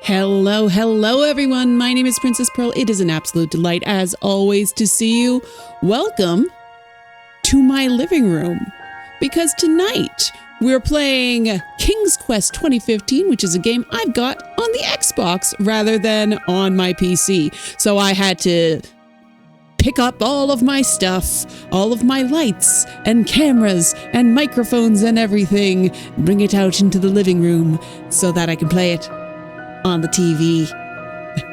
Hello everyone. My name is Princess Pearl. It is an absolute delight as always to see you. Welcome to my living room, because tonight we're playing King's Quest 2015, which is a game I've got on the Xbox rather than on my PC. So I had to pick up all of my stuff, all of my lights and cameras and microphones and everything, bring it out into the living room so that I can play it on the TV.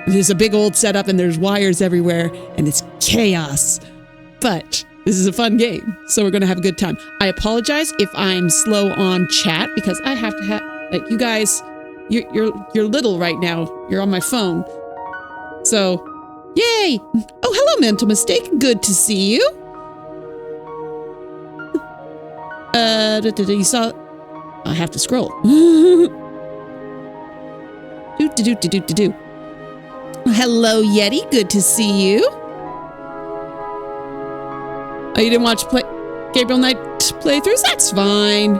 There's a big old setup and there's wires everywhere and it's chaos. But this is a fun game, so we're going to have a good time. I apologize if I'm slow on chat because I have to have, like, you guys, you're little right now. You're on my phone. So, yay! Oh, hello, Mental Mistake. Good to see you. You saw, I have to scroll. Hello, Yeti. Good to see you. Oh, you didn't watch Gabriel Knight playthroughs? That's fine.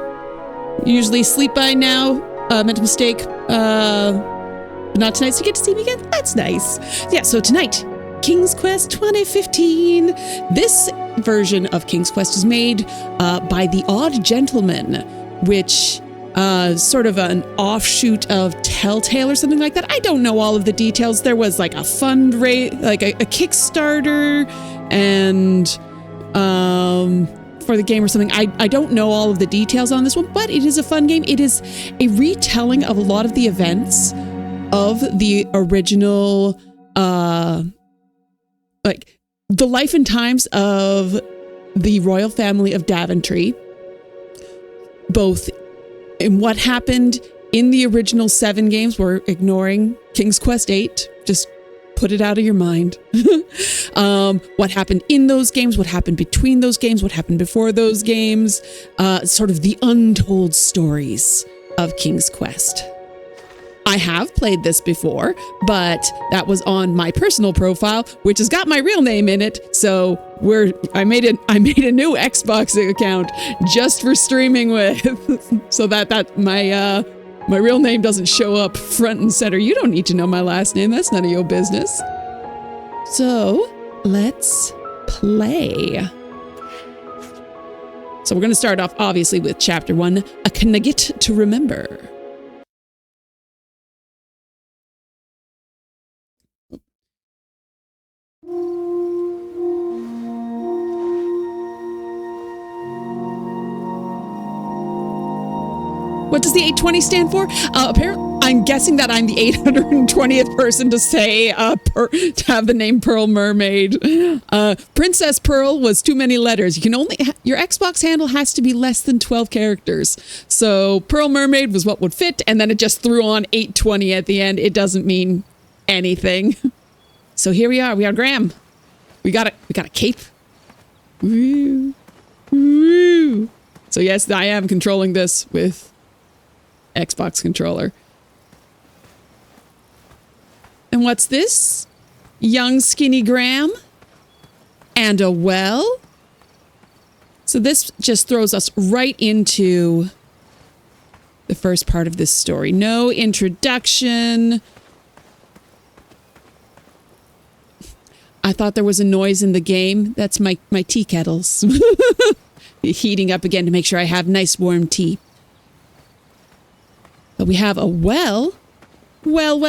You usually sleep by now. Mental mistake. But not tonight, so you get to see me again? That's nice. Yeah, so tonight, King's Quest 2015. This version of King's Quest is made by The Odd Gentleman, which sort of an offshoot of Telltale or something like that. I don't know all of the details. There was like a fundraiser, like a Kickstarter, and for the game or something. I don't know all of the details on this one, but it is a fun game. It is a retelling of a lot of the events of the original, like the life and times of the royal family of Daventry, both in what happened in the original 7 games. We're ignoring King's Quest 8. Just put it out of your mind. What happened in those games, what happened between those games, what happened before those games, sort of the untold stories of King's Quest. I have played this before, but that was on my personal profile, which has got my real name in it. So I made a new Xbox account just for streaming with, so that my real name doesn't show up front and center. You don't need to know my last name. That's none of your business. So let's play. So we're going to start off obviously with chapter 1, a nugget to remember. What does the 820 stand for? Apparently, I'm guessing that I'm the 820th person to say, to have the name Pearl Mermaid. Princess Pearl was too many letters. You can only, your Xbox handle has to be less than 12 characters. So Pearl Mermaid was what would fit, and then it just threw on 820 at the end. It doesn't mean anything. So here we are. We are Graham. We got a cape. Woo. Woo. So yes, I am controlling this with Xbox controller. And what's this? Young skinny Graham and a well. So this just throws us right into the first part of this story. No introduction. I thought there was a noise in the game. That's my tea kettles heating up again to make sure I have nice warm tea. But we have a well. Well.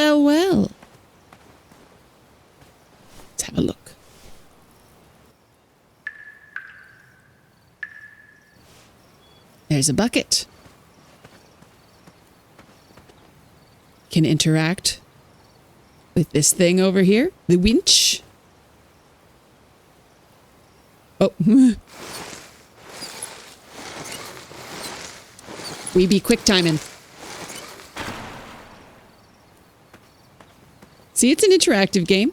Let's have a look. There's a bucket. Can interact with this thing over here, the winch. Oh. We be quick timing. See, it's an interactive game.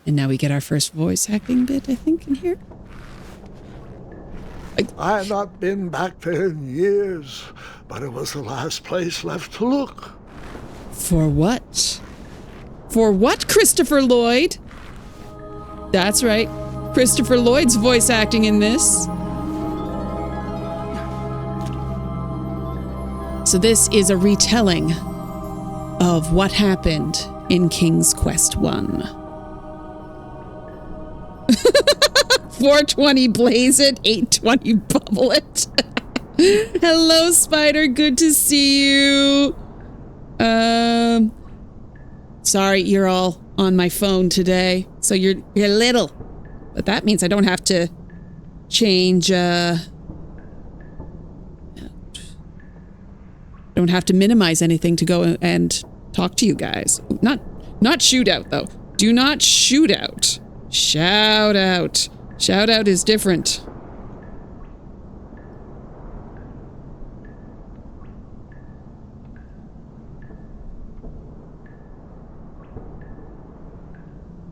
And now we get our first voice acting bit, I think, in here. I have not been back there in years, but it was the last place left to look. For what? For what, Christopher Lloyd? That's right. Christopher Lloyd's voice acting in this. So this is a retelling of what happened in King's Quest 1. 420 blaze it, 820 bubble it. Hello, Spider. Good to see you. Sorry, you're all on my phone today, so you're little. But that means I don't have to change, don't have to minimize anything to go and talk to you guys. Not shoot out, though. Do not shoot out. Shout out. Shout out is different.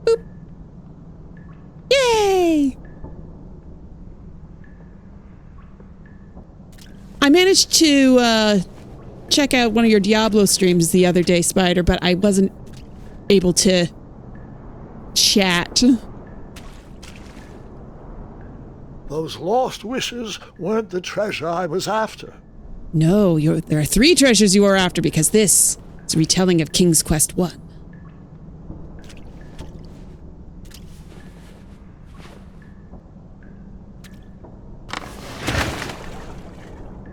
Boop. Yay! I managed to, check out one of your Diablo streams the other day, Spider, but I wasn't able to chat. Those lost wishes weren't the treasure I was after. No, there are 3 treasures you are after, because this is a retelling of King's Quest 1.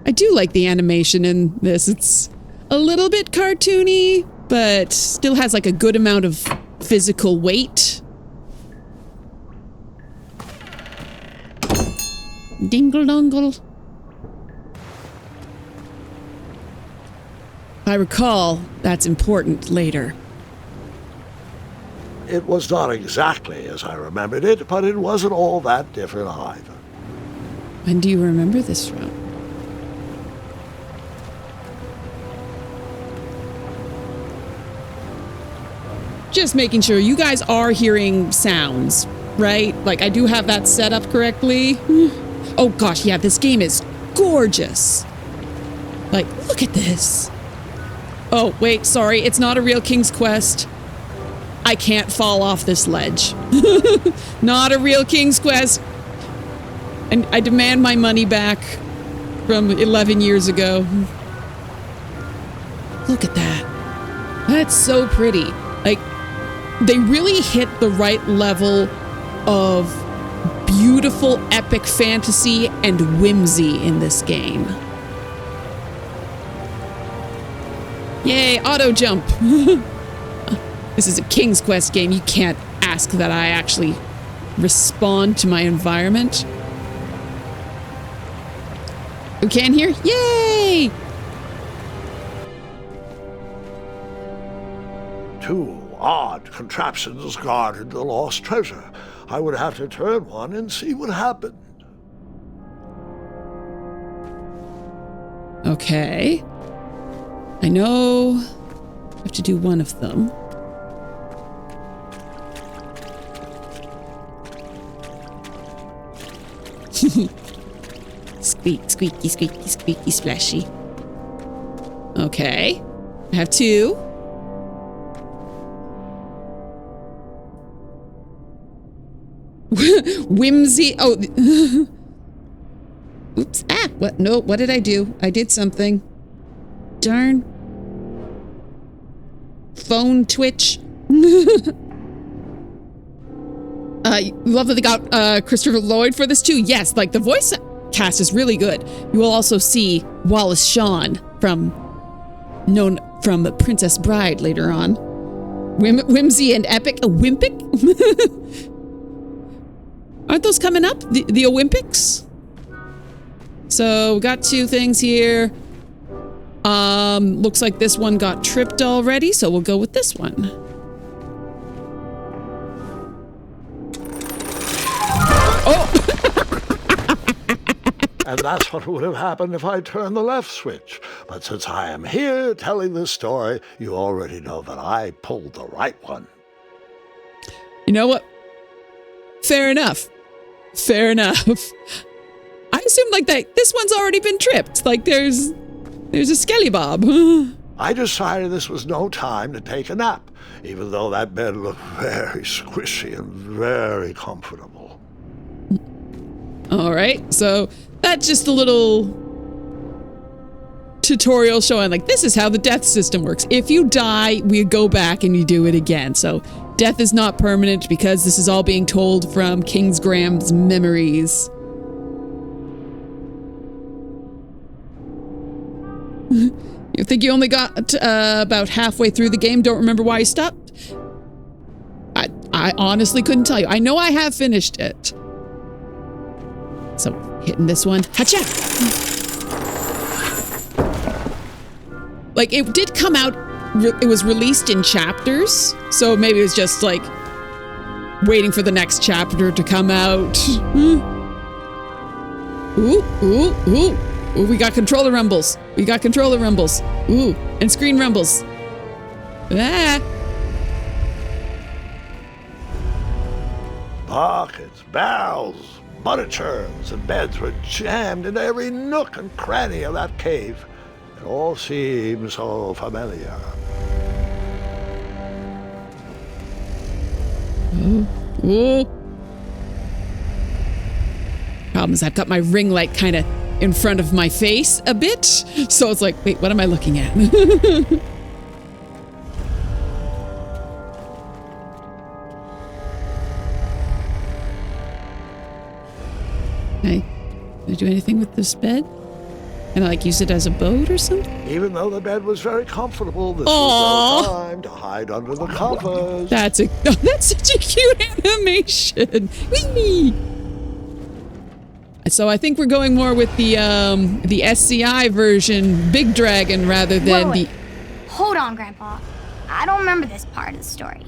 I do like the animation in this. It's a little bit cartoony, but still has like a good amount of physical weight. Dingle dongle. I recall that's important later. It was not exactly as I remembered it, but it wasn't all that different either. When do you remember this from? Just making sure you guys are hearing sounds, right? Like, I do have that set up correctly. Oh gosh, yeah, this game is gorgeous. Like, look at this. Oh, wait, sorry, it's not a real King's Quest. I can't fall off this ledge. Not a real King's Quest. And I demand my money back from 11 years ago. Look at that. That's so pretty. Like, they really hit the right level of beautiful epic fantasy and whimsy in this game. Yay, auto jump. This is a King's Quest game. You can't ask that I actually respond to my environment. You can hear? Yay! 2 odd contraptions guarded the lost treasure. I would have to turn one and see what happened. Okay. I know I have to do one of them. Squeak, squeaky, squeaky, squeaky, splashy. Okay. I have 2. Whimsy. Oh. Oops. Ah. What? No. What did I do? I did something. Darn. Phone twitch. Love that they got Christopher Lloyd for this too. Yes, like the voice cast is really good. You will also see Wallace Shawn from Princess Bride later on. Whimsy and epic. A Wimpic? Aren't those coming up? The Olympics? So we got 2 things here. Looks like this one got tripped already, so we'll go with this one. Oh! And that's what would have happened if I turned the left switch. But since I am here telling this story, you already know that I pulled the right one. You know what? Fair enough. Fair enough. I assume like that this one's already been tripped. Like there's a skelly bob. I decided this was no time to take a nap, even though that bed looked very squishy and very comfortable. All right, so that's just a little tutorial showing like this is how the death system works. If you die, we go back and you do it again. So death is not permanent because this is all being told from King Graham's memories. You think you only got about halfway through the game? Don't remember why you stopped? I honestly couldn't tell you. I know I have finished it. So hitting this one. Hacha! Like it did come out, it was released in chapters. So maybe it was just like waiting for the next chapter to come out. Ooh, ooh, ooh. Ooh, we got controller rumbles. We got controller rumbles. Ooh, and screen rumbles. Ah. Pockets, barrels, butter churns, and beds were jammed into every nook and cranny of that cave. It all seems so familiar. Ooh, ooh. Problem is I've got my ring light kind of in front of my face a bit. So it's like, wait, what am I looking at? Hey, did I do anything with this bed? Can I like use it as a boat or something? Even though the bed was very comfortable, this was no time to hide under the covers. That's such a cute animation. Whee! So I think we're going more with the SCI version, Big Dragon, rather than wait. Hold on, Grandpa. I don't remember this part of the story.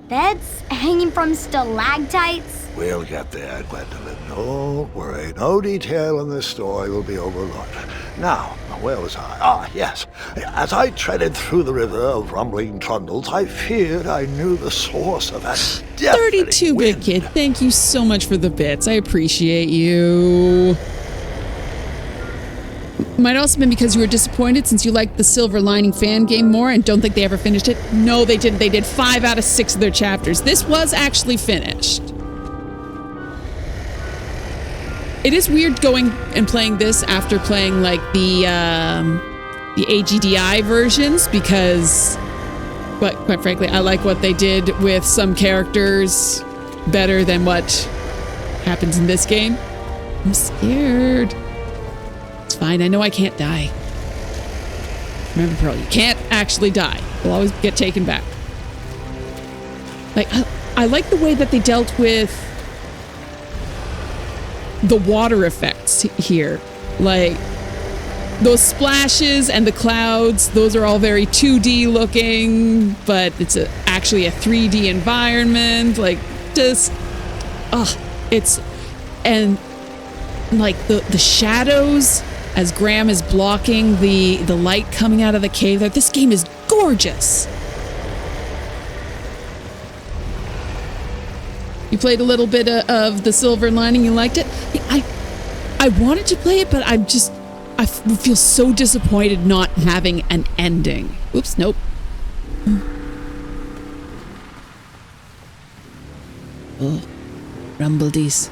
Beds hanging from stalactites? We'll get there, Gwendolyn. Don't worry. No detail in this story will be overlooked. Now, where was I? Ah, yes. As I treaded through the river of rumbling trundles, I feared I knew the source of that deafening 32-bit wind. kid. Thank you so much for the bits. I appreciate you. Might also been because you were disappointed since you liked the Silver Lining fan game more and don't think they ever finished it. No, they didn't. They did 5 out of 6 of their chapters. This was actually finished. It is weird going and playing this after playing like the AGDI versions because, but quite frankly, I like what they did with some characters better than what happens in this game. I'm scared. It's fine. I know I can't die. Remember, Pearl, you can't actually die. You'll always get taken back. Like, I like the way that they dealt with the water effects here. Like, those splashes and the clouds, those are all very 2D looking, but it's actually a 3D environment. Like, just, it's, and like the shadows as Graham is blocking the light coming out of the cave there. This game is gorgeous. You played a little bit of the Silver Lining. You liked it. I wanted to play it, but I feel so disappointed not having an ending. Oops, nope. Oh, rumbledies.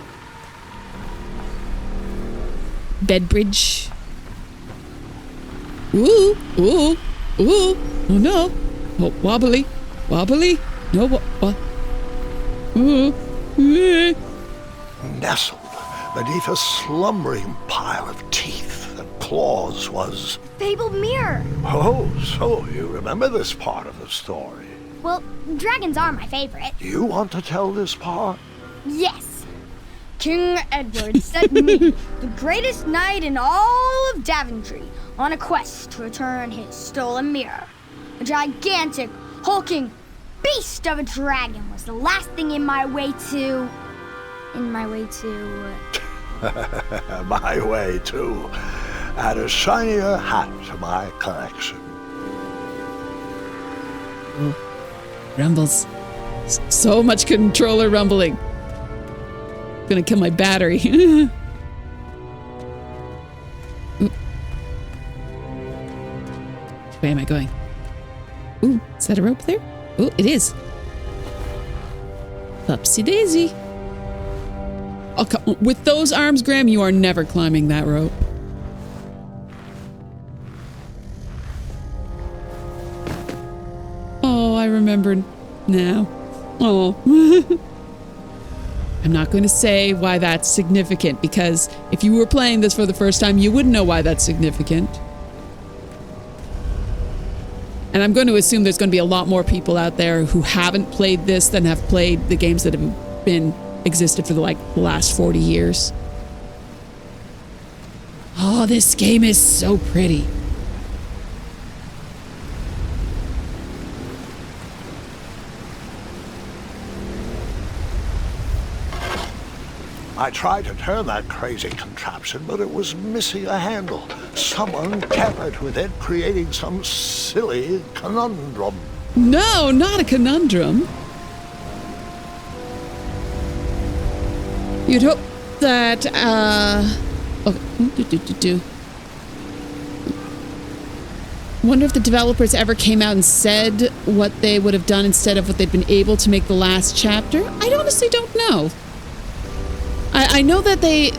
Bedbridge. Ooh, ooh, ooh. Oh no. Oh, wobbly, wobbly. No, what? Ooh. Nestled beneath a slumbering pile of teeth and claws was... Fabled mirror. Oh, so you remember this part of the story. Well, dragons are my favorite. Do you want to tell this part? Yes. King Edward sent me, the greatest knight in all of Daventry, on a quest to return his stolen mirror. A gigantic, hulking beast of a dragon was the last thing in my way to... My way to add a shinier hat to my collection. Ooh. Rumbles. So much controller rumbling. Gonna kill my battery. Which way am I going? Ooh, is that a rope there? Ooh, it is. Upsy daisy. With those arms, Graham, you are never climbing that rope. remember now. Oh. I'm not going to say why that's significant, because if you were playing this for the first time, you wouldn't know why that's significant. And I'm going to assume there's going to be a lot more people out there who haven't played this than have played the games that have been existed for the last 40 years. Oh, this game is so pretty. I tried to turn that crazy contraption, but it was missing a handle. Someone tampered with it, creating some silly conundrum. No, not a conundrum. You'd hope that, Wonder if the developers ever came out and said what they would have done instead of what they'd been able to make the last chapter. I honestly don't know. I know that they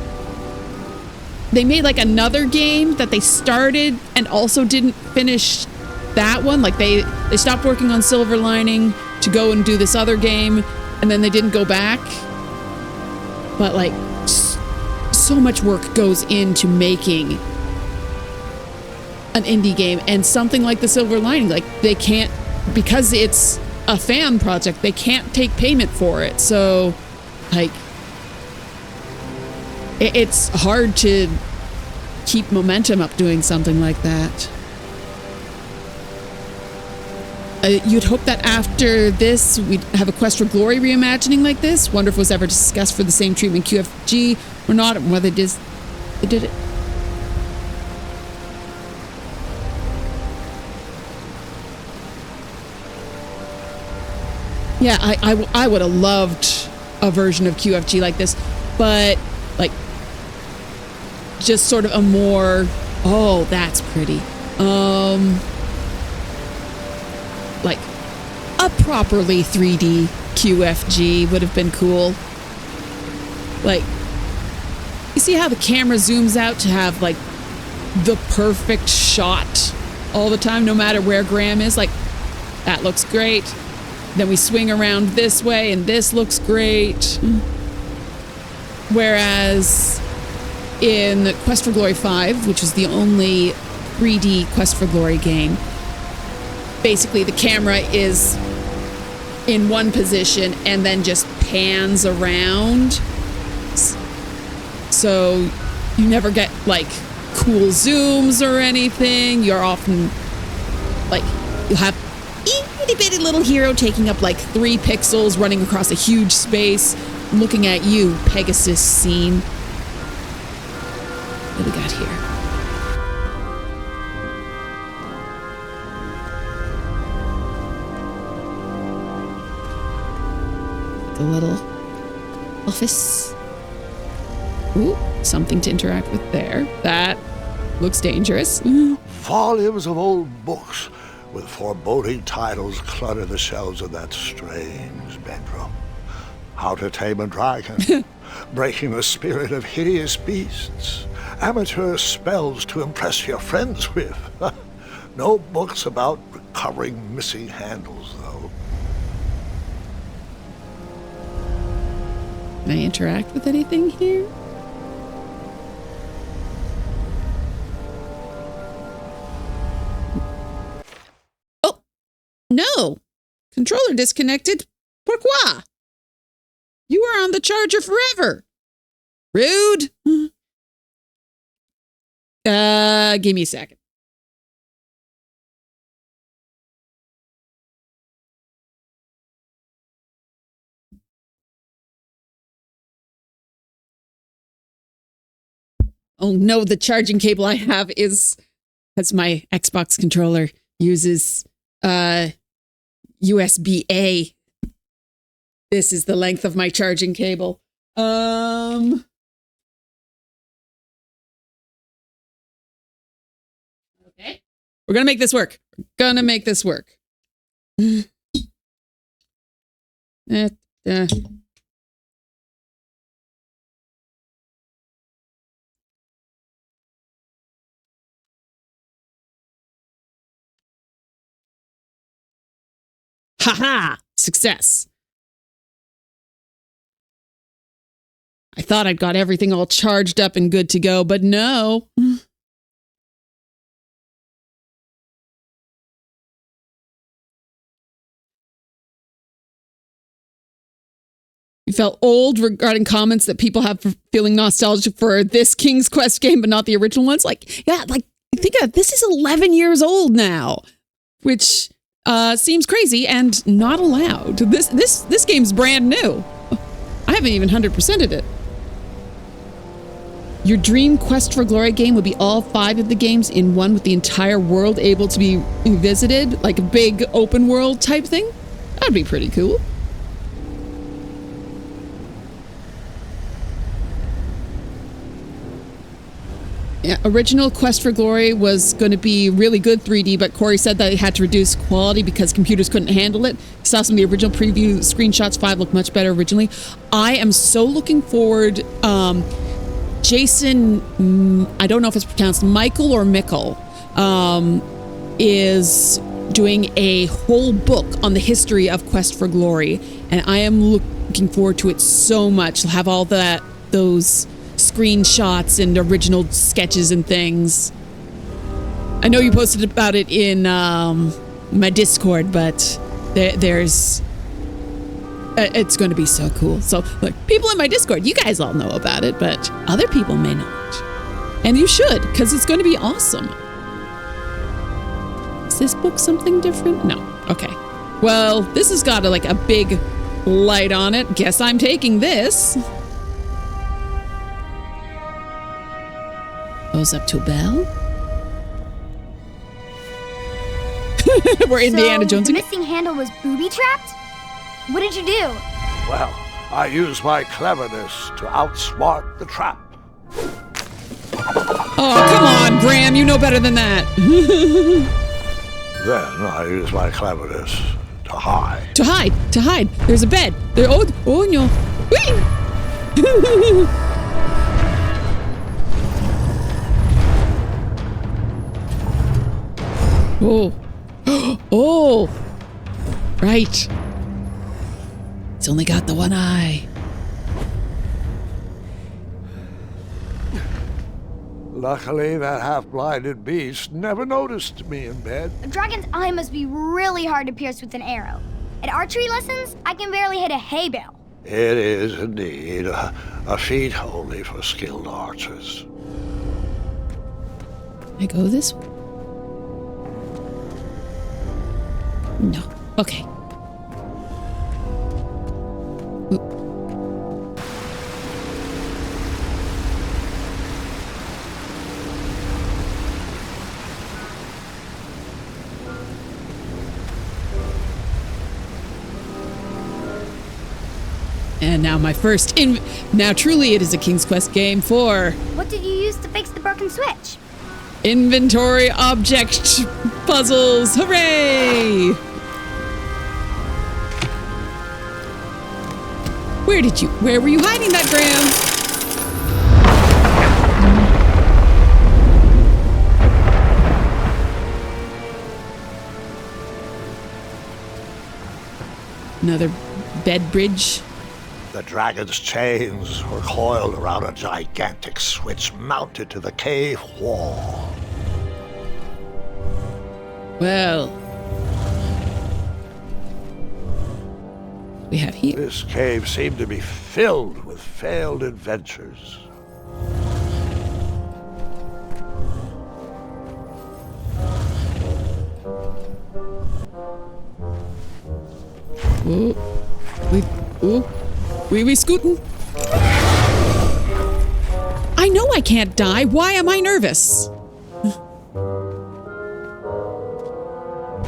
made like another game that they started and also didn't finish that one. Like they stopped working on Silver Lining to go and do this other game, and then they didn't go back. But like so much work goes into making an indie game, and something like the Silver Lining, like they can't, because it's a fan project, they can't take payment for it. So like it's hard to keep momentum up doing something like that. You'd hope that after this, we'd have a Quest for Glory reimagining like this. Wonder if it was ever discussed for the same treatment QFG or not, and whether they did it. Yeah, I would have loved a version of QFG like this, but like just sort of a more, oh, that's pretty. Like a properly 3D QFG would have been cool. Like, you see how the camera zooms out to have like the perfect shot all the time, no matter where Graham is? Like, that looks great. Then we swing around this way and this looks great. Whereas in Quest for Glory 5, which is the only 3D Quest for Glory game, basically the camera is in one position and then just pans around. So you never get like cool zooms or anything. You're often like, you'll have itty bitty little hero taking up like 3 pixels, running across a huge space, looking at you, Pegasus scene. What do we got here? The little office. Ooh, something to interact with there. That looks dangerous. Volumes of old books with foreboding titles clutter the shelves of that strange bedroom. How to Tame a Dragon, Breaking the Spirit of Hideous Beasts, amateur spells to impress your friends with. No books about recovering missing handles, though. Can I interact with anything here? Oh, no. Controller disconnected. Pourquoi? You were on the charger forever. Rude. Give me a second. Oh no, the charging cable I have is, as my Xbox controller uses USB-A. This is the length of my charging cable. Okay. We're gonna make this work. Ha! Success. I thought I'd got everything all charged up and good to go, but no. You felt old regarding comments that people have for feeling nostalgic for this King's Quest game, but not the original ones. Like, yeah, like think of it, this is 11 years old now, which seems crazy and not allowed. This game's brand new. I haven't even 100%ed it. Your dream Quest for Glory game would be all 5 of the games in one with the entire world able to be visited, like a big open world type thing. That'd be pretty cool. Yeah, original Quest for Glory was going to be really good 3D, but Corey said that they had to reduce quality because computers couldn't handle it. Saw some of the original preview screenshots. 5 looked much better originally. I am so looking forward. Jason, I don't know if it's pronounced Michael or Mickle, is doing a whole book on the history of Quest for Glory, and I am looking forward to it so much. He'll have all those screenshots and original sketches and things. I know you posted about it in my Discord, but there's it's going to be so cool. So, like, people in my Discord, you guys all know about it, but other people may not. And you should, because it's going to be awesome. Is this book something different? No. Okay. Well, this has got a big light on it. Guess I'm taking this. Goes up to a bell. We're Indiana Jones the again. missing handle was booby-trapped? What did you do? Well, I used my cleverness to outsmart the trap. Oh, come on, Graham. You know better than that. Then I used my cleverness to hide. To hide. There's a bed. Oh no. Whee! Oh. Oh. Right. It's only got the one eye. Luckily, that half-blinded beast never noticed me in bed. A dragon's eye must be really hard to pierce with an arrow. At archery lessons, I can barely hit a hay bale. It is indeed a feat only for skilled archers. Can I go this way? No. Okay. And now my first now truly it is a King's Quest game for... What did you use to fix the broken switch? Inventory object puzzles. Hooray! Where were you hiding that, Graham? Another bed bridge. The dragon's chains were coiled around a gigantic switch mounted to the cave wall. Well, we have here. This cave seemed to be filled with failed adventures. We scooting. I know I can't die. Why am I nervous?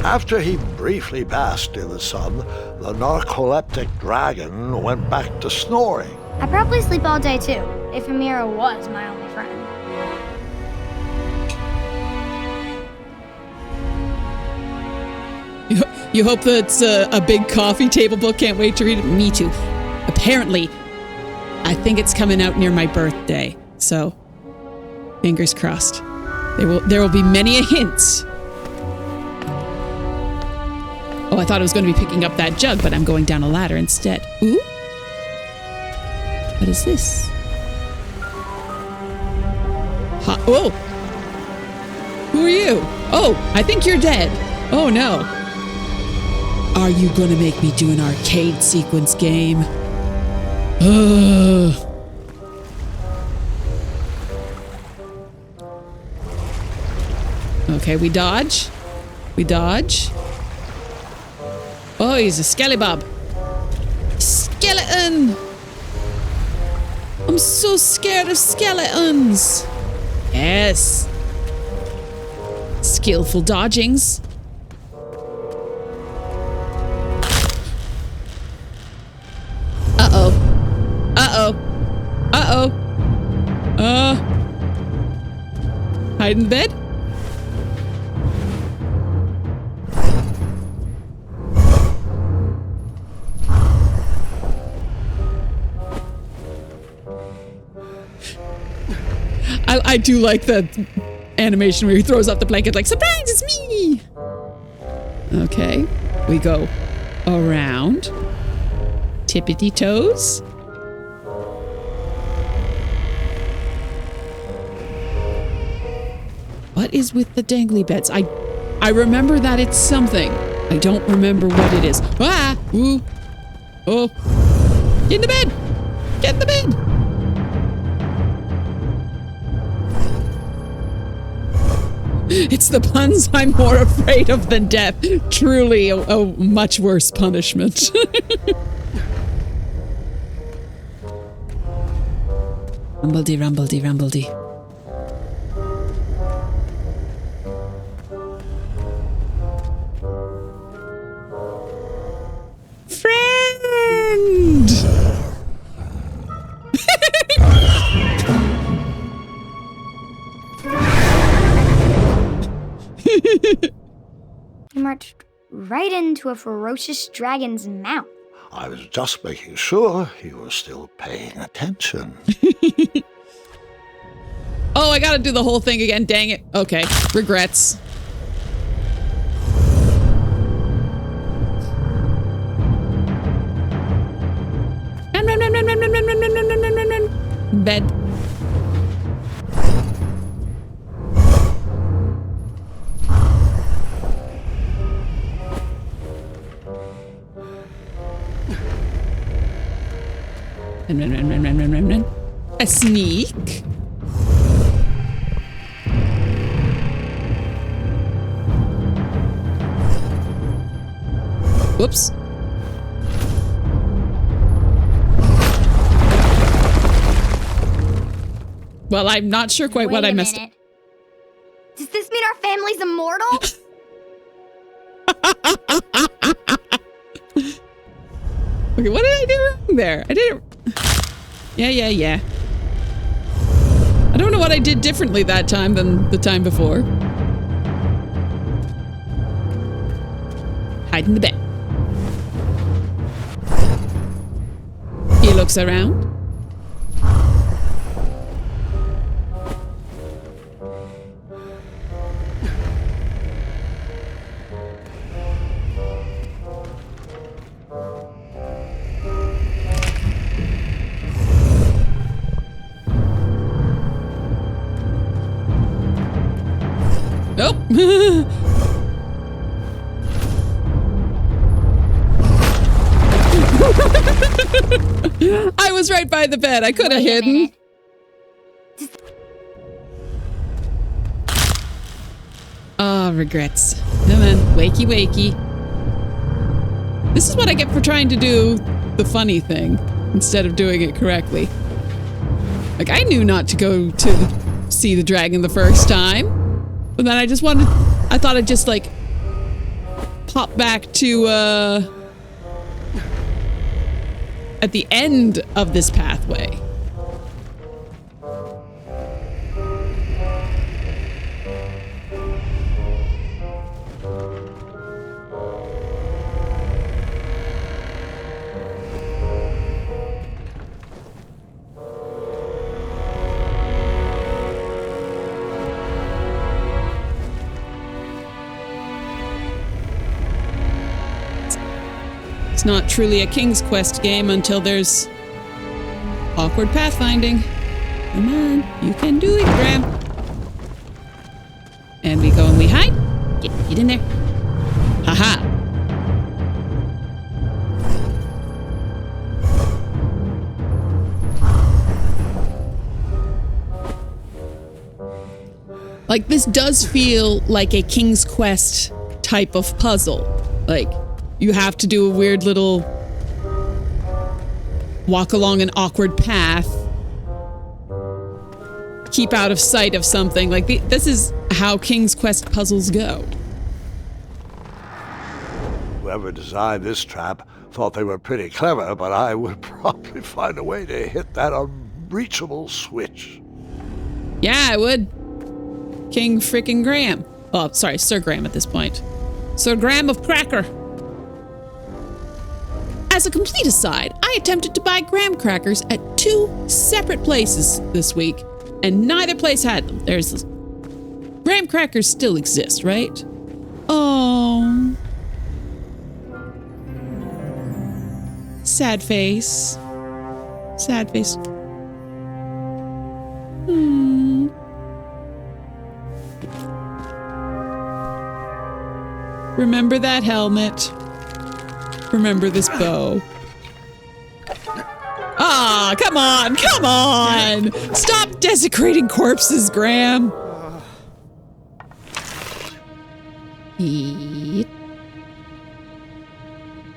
After he briefly basked in the sun, the narcoleptic dragon went back to snoring. I probably sleep all day too, if Amira was my only friend. You hope that's a big coffee table book. Can't wait to read it. Me too. Apparently, I think it's coming out near my birthday. So, fingers crossed. There will be many a hints. Oh, I thought I was going to be picking up that jug, but I'm going down a ladder instead. Ooh. What is this? Oh. Who are you? Oh, I think you're dead. Oh, no. Are you going to make me do an arcade sequence game? Okay, we dodge. We dodge. Oh, he's a skellybob. Skeleton! I'm so scared of skeletons. Yes. Skillful dodgings. Uh-oh. Uh-oh. Uh-oh. Hide in bed? I do like the animation where he throws out the blanket like, surprise, it's me! Okay, we go around. Tippity toes. What is with the dangly beds? I remember that it's something. I don't remember what it is. Ah! Ooh! Oh! Get in the bed! Get in the bed! It's the puns I'm more afraid of than death. Truly a much worse punishment. Rumbledy, rumbledy, rumbledy. Friend! You marched right into a ferocious dragon's mouth. I was just making sure you were still paying attention. Oh, I gotta do the whole thing again. Dang it. Okay. Regrets. Run, run, run, run, run, run, run, run, run, run, run, run, run. Bed. Run, run, run, run, run, run, run, run. A sneak. Whoops. Well, I'm not sure quite what I messed up. Does this mean our family's immortal? Okay, what did I do wrong there? I didn't... Yeah. I don't know what I did differently that time than the time before. Hide in the bed. He looks around. Nope. I was right by the bed. I could have hidden. Oh, regrets. Come on, wakey, wakey. This is what I get for trying to do the funny thing instead of doing it correctly. Like, I knew not to go to see the dragon the first time. But then I thought I'd just like pop back to at the end of this pathway. It's not truly a King's Quest game until there's awkward pathfinding. Come on, you can do it, Graham. And we go and we hide. Get in there. Haha. Like, this does feel like a King's Quest type of puzzle. Like, you have to do a weird little walk along an awkward path, keep out of sight of something. Like, this is how King's Quest puzzles go. Whoever designed this trap thought they were pretty clever, but I would probably find a way to hit that unreachable switch. Yeah, I would. King frickin' Graham. Oh, sorry, Sir Graham at this point. Sir Graham of Cracker. As a complete aside, I attempted to buy graham crackers at 2 separate places this week, and neither place had them. There's this. Graham crackers still exist, right? Oh. Sad face. Sad face. Remember that helmet. Remember this bow. Ah, come on, come on! Stop desecrating corpses, Graham. Eat.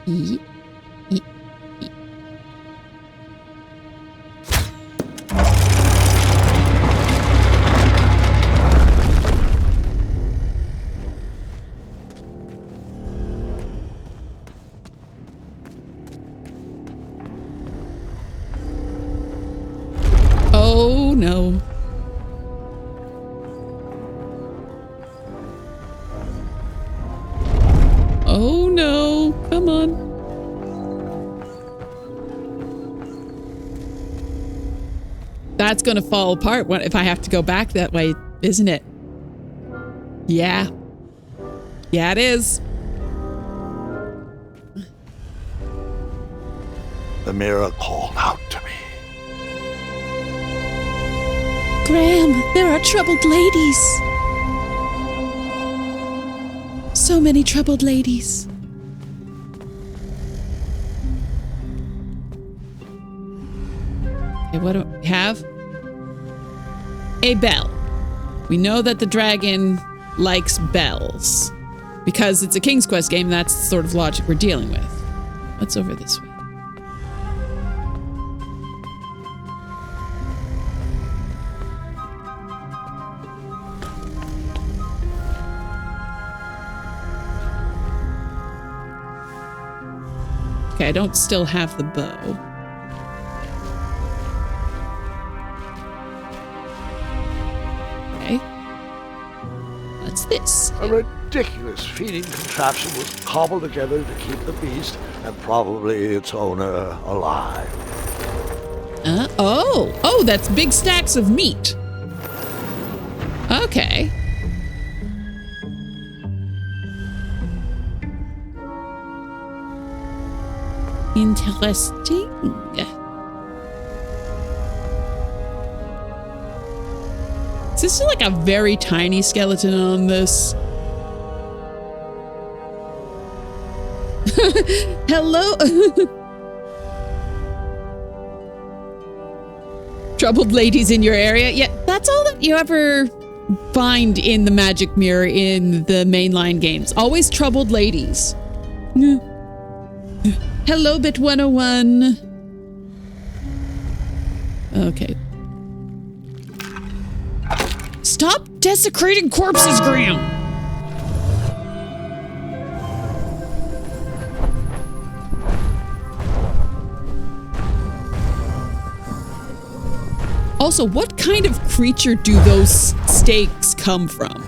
Eat. Eat. Eat. Oh no. Oh no, come on. That's gonna fall apart if I have to go back that way, isn't it? Yeah. Yeah, it is. The mirror called out to me. Graham, there are troubled ladies. So many troubled ladies. Okay, what do we have? A bell. We know that the dragon likes bells. Because it's a King's Quest game, that's the sort of logic we're dealing with. What's over this way? Okay, I don't still have the bow. Okay. What's this? A ridiculous feeding contraption was cobbled together to keep the beast and probably its owner alive. Oh, that's big stacks of meat. Okay. Interesting. Is this like a very tiny skeleton on this? Hello? Troubled ladies in your area? Yeah, that's all that you ever find in the magic mirror in the mainline games. Always troubled ladies. Hello, Bit 101. Okay. Stop desecrating corpses, Graham! Also, what kind of creature do those stakes come from?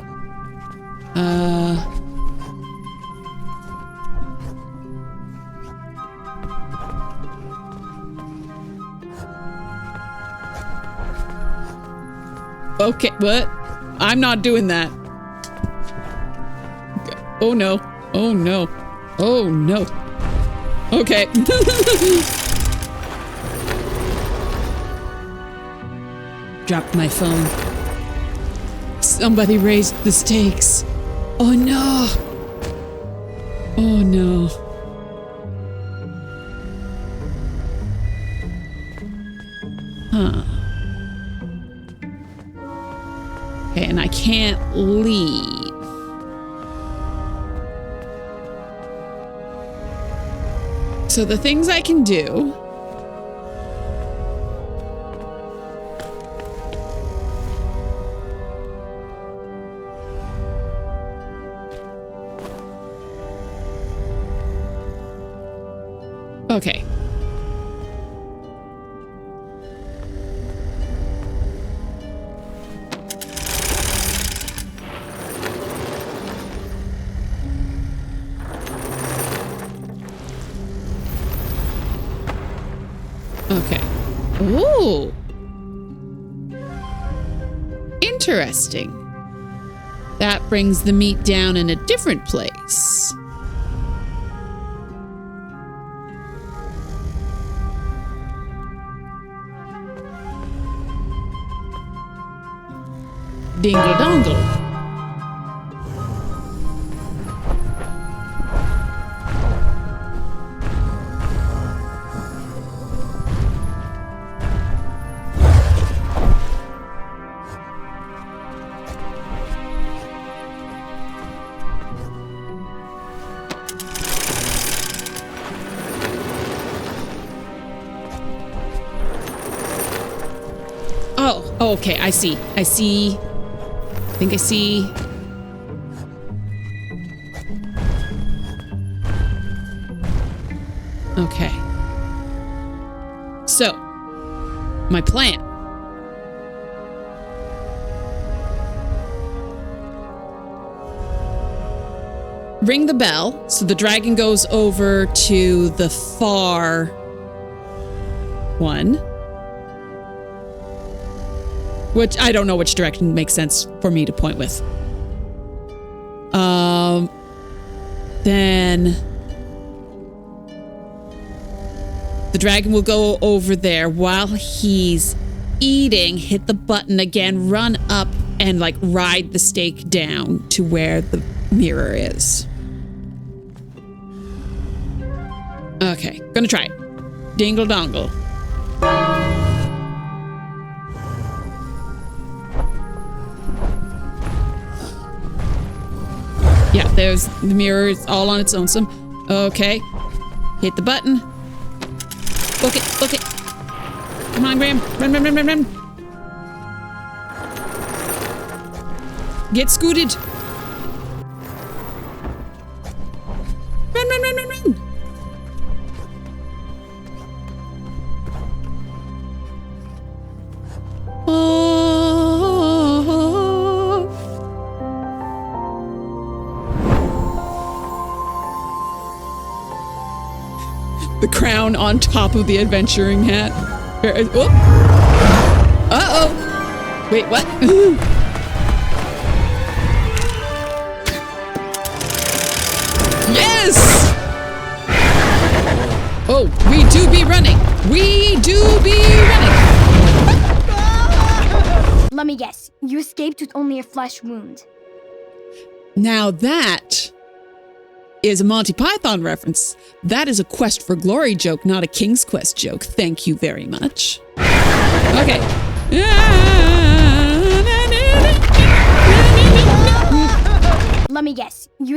Okay, what? I'm not doing that. Oh no. Oh no. Oh no. Okay. Dropped my phone. Somebody raised the stakes. Oh no. Oh no. Huh. Okay, and I can't leave. So the things I can do. Okay. Okay. Ooh. Interesting. That brings the meat down in a different place. Dingle dongle. Oh, okay, I see. I think I see. Okay. So, my plan. Ring the bell so the dragon goes over to the far one. Which I don't know which direction makes sense for me to point with. Then the dragon will go over there while he's eating, hit the button again, run up and like ride the stake down to where the mirror is. Okay, gonna try it. Dingle dongle. Yeah, there's the mirror. It's all on its own. Okay. Hit the button. Book it. Book it. Come on, Graham. Run, run, run, run, run. Get scooted. Run, run, run, run, run. The crown on top of the adventuring hat. Uh-oh. Wait, what? Yes! Oh, we do be running. We do be running. Let me guess. You escaped with only a flesh wound. Now that is a Monty Python reference. That is a Quest for Glory joke, not a King's Quest joke. Thank you very much. Okay. Let me guess. Come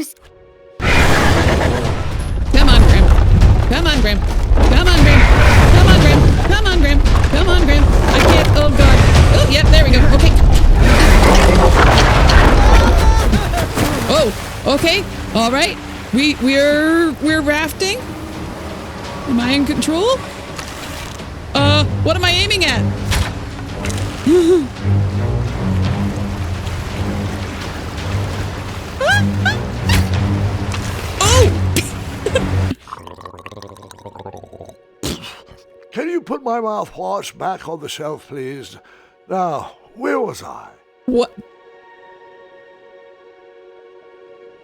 on, Graham. Come on, Graham. Come on, Graham. Come on, Graham. Come on, Graham. Come on, Graham. I can't. Oh, God. Oh, yep, there we go. Okay. Oh, okay. All right. We're rafting. Am I in control? What am I aiming at? Can you put my mouthwash back on the shelf, please? Now, where was I? What?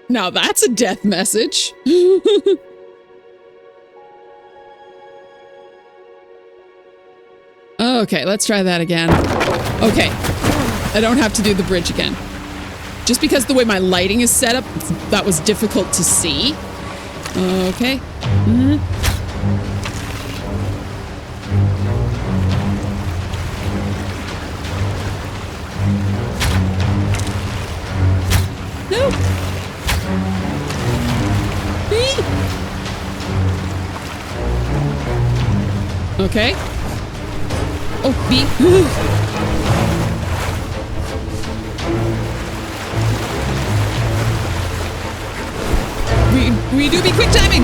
Now that's a death message. Okay, let's try that again. Okay, I don't have to do the bridge again. Just because the way my lighting is set up, that was difficult to see. Okay. No. Okay. Oh, B. We do be quick timing.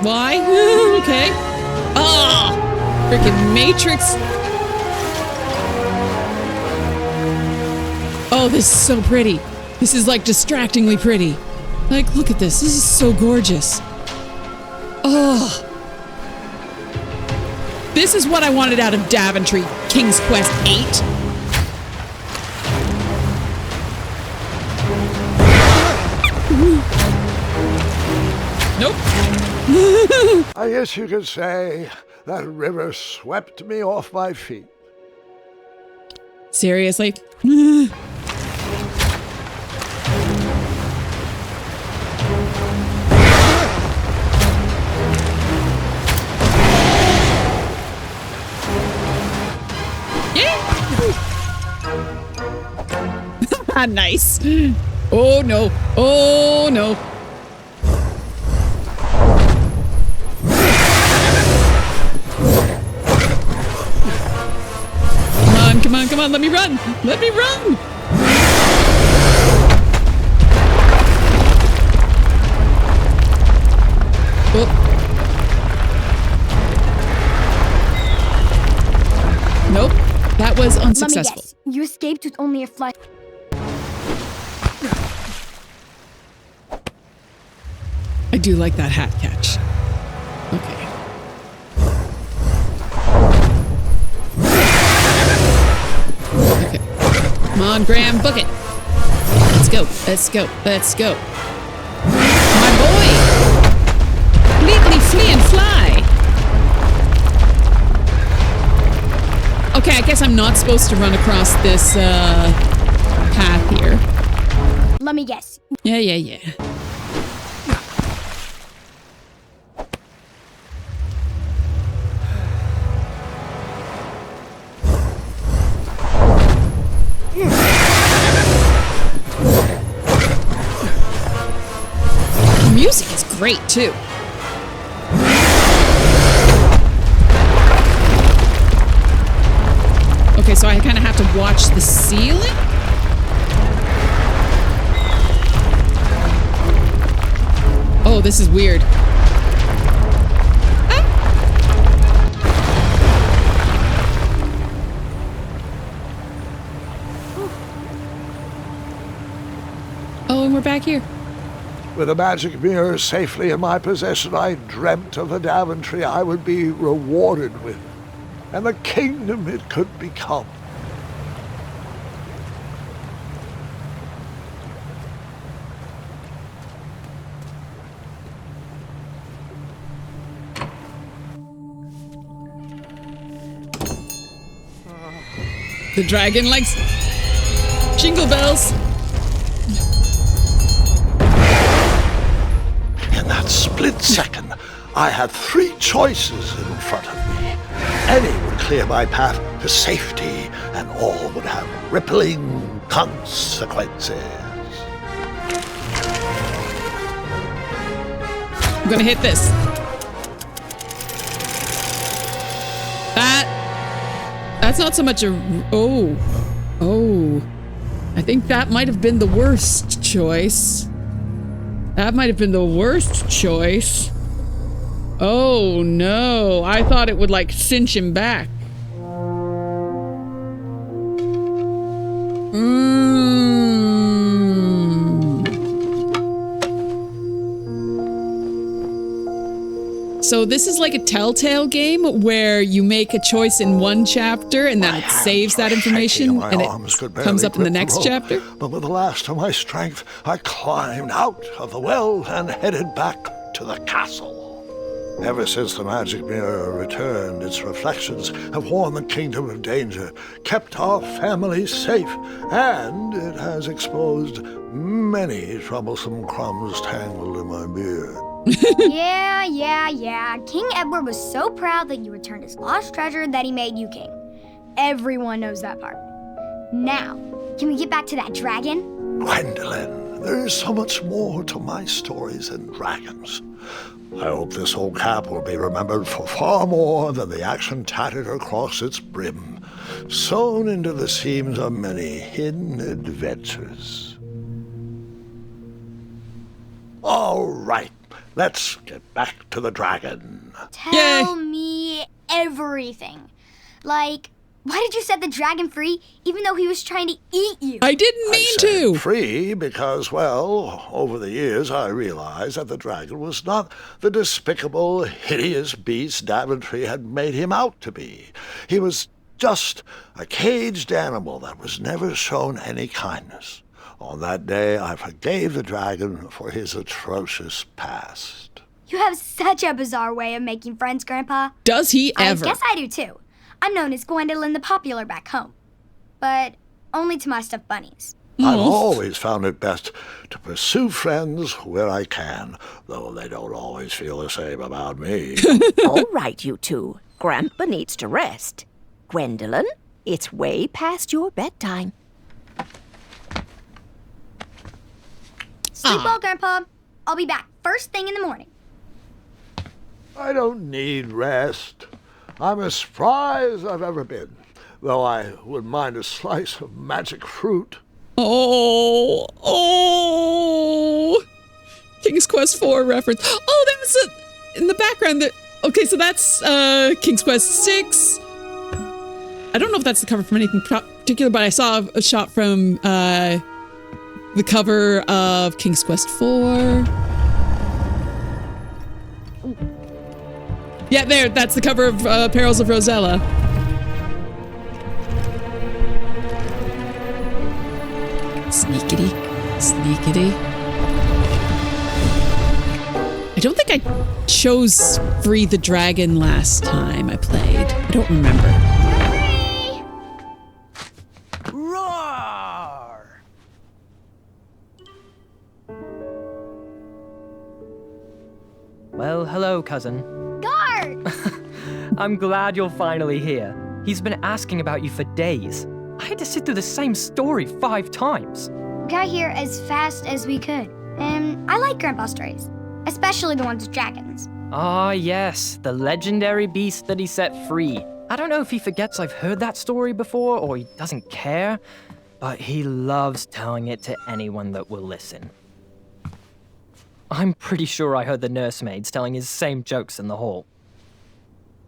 Why? Okay. Ah, freaking Matrix. Oh, this is so pretty. This is like distractingly pretty. Like, look at this. This is so gorgeous. Oh. This is what I wanted out of Daventry, King's Quest 8. Nope. I guess you could say that river swept me off my feet. Seriously? Nice. Oh no. Oh no. Come on, come on, let me run. Let me run. Oh. Nope. That was unsuccessful. Let me guess. You escaped with only a flash. I do like that hat catch. Okay. Okay. Come on, Graham, book it. Let's go. Let's go. Let's go. My boy! Legally flee and fly! Okay, I guess I'm not supposed to run across this path here. Let me guess. Yeah. The music is great too. Okay, so I kind of have to watch the ceiling? Oh, this is weird. Ah. Oh, and we're back here. With a magic mirror safely in my possession, I dreamt of a Daventry I would be rewarded with, and the kingdom it could become. The dragon likes jingle bells. In that split second, I had three choices in front of me. Any would clear my path to safety, and all would have rippling consequences. I'm gonna hit this. That's not so much a... Oh. I think that might have been the worst choice. That might have been the worst choice. Oh no, I thought it would like cinch him back. So this is like a telltale game where you make a choice in one chapter and then it saves that information and it comes up in the next chapter? But with the last of my strength, I climbed out of the well and headed back to the castle. Ever since the magic mirror returned, its reflections have warned the kingdom of danger, kept our family safe, and it has exposed many troublesome crumbs tangled in my beard. Yeah. King Edward was so proud that you returned his lost treasure that he made you king. Everyone knows that part. Now, can we get back to that dragon? Gwendolyn, there is so much more to my stories than dragons. I hope this old cap will be remembered for far more than the action tattered across its brim, sewn into the seams of many hidden adventures. All right, let's get back to the dragon. Tell me everything. Like, why did you set the dragon free even though he was trying to eat you? I didn't mean I set to. free because, well, over the years I realized that the dragon was not the despicable, hideous beast Daventry had made him out to be. He was just a caged animal that was never shown any kindness. On that day, I forgave the dragon for his atrocious past. You have such a bizarre way of making friends, Grandpa. Does he ever? I guess I do too. I'm known as Gwendolyn the Popular back home, but only to my stuffed bunnies. I've always found it best to pursue friends where I can, though they don't always feel the same about me. All right, you two. Grandpa needs to rest. Gwendolyn, it's way past your bedtime. Sleep well, Grandpa. I'll be back first thing in the morning. I don't need rest. I'm as spry as I've ever been, though I wouldn't mind a slice of magic fruit. Oh. King's Quest 4 reference. Oh, that was in the background. Okay, so that's King's Quest 6. I don't know if that's the cover from anything particular, but I saw a shot from the cover of King's Quest 4. Yeah, there, that's the cover of Perils of Rosella. Sneakity. I don't think I chose Free the Dragon last time I played. I don't remember. Roar! Well, hello, cousin. Guard! I'm glad you're finally here. He's been asking about you for days. I had to sit through the same story 5 times. We got here as fast as we could, and I like Grandpa's stories, especially the ones with dragons. Ah, yes, the legendary beast that he set free. I don't know if he forgets I've heard that story before or he doesn't care, but he loves telling it to anyone that will listen. I'm pretty sure I heard the nursemaids telling his same jokes in the hall.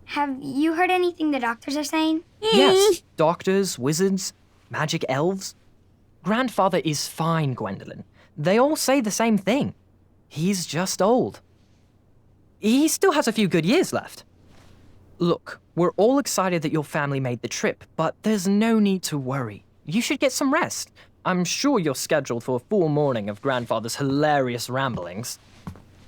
Have you heard anything the doctors are saying? Yes, doctors, wizards, magic elves. Grandfather is fine, Gwendolyn. They all say the same thing. He's just old. He still has a few good years left. Look, we're all excited that your family made the trip, but there's no need to worry. You should get some rest. I'm sure you're scheduled for a full morning of Grandfather's hilarious ramblings.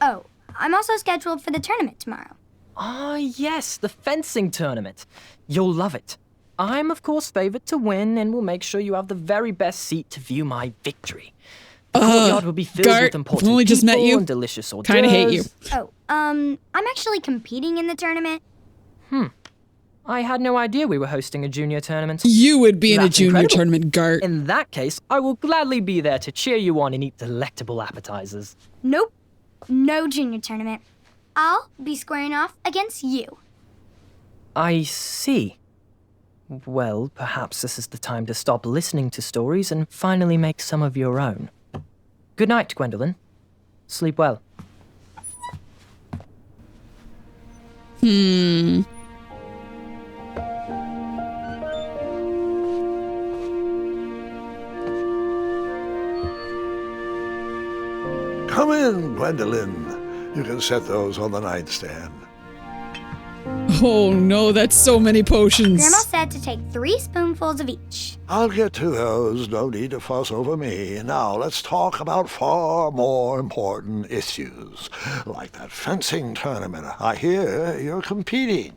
Oh, I'm also scheduled for the tournament tomorrow. Ah, yes, the fencing tournament. You'll love it. I'm, of course, favored to win and will make sure you have the very best seat to view my victory. The courtyard will be filled with important only just people met you. and delicious hors Kinda hate you. Oh, I'm actually competing in the tournament. I had no idea we were hosting a junior tournament. You would be in a That's junior incredible. tournament, Gart. In that case, I will gladly be there to cheer you on and eat delectable appetizers. Nope, no junior tournament. I'll be squaring off against you. I see. Well, perhaps this is the time to stop listening to stories and finally make some of your own. Good night, Gwendolyn. Sleep well. Come in, Gwendolyn. You can set those on the nightstand. Oh no, that's so many potions. Grandma said to take 3 spoonfuls of each. I'll get to those. No need to fuss over me. Now let's talk about far more important issues, like that fencing tournament. I hear you're competing.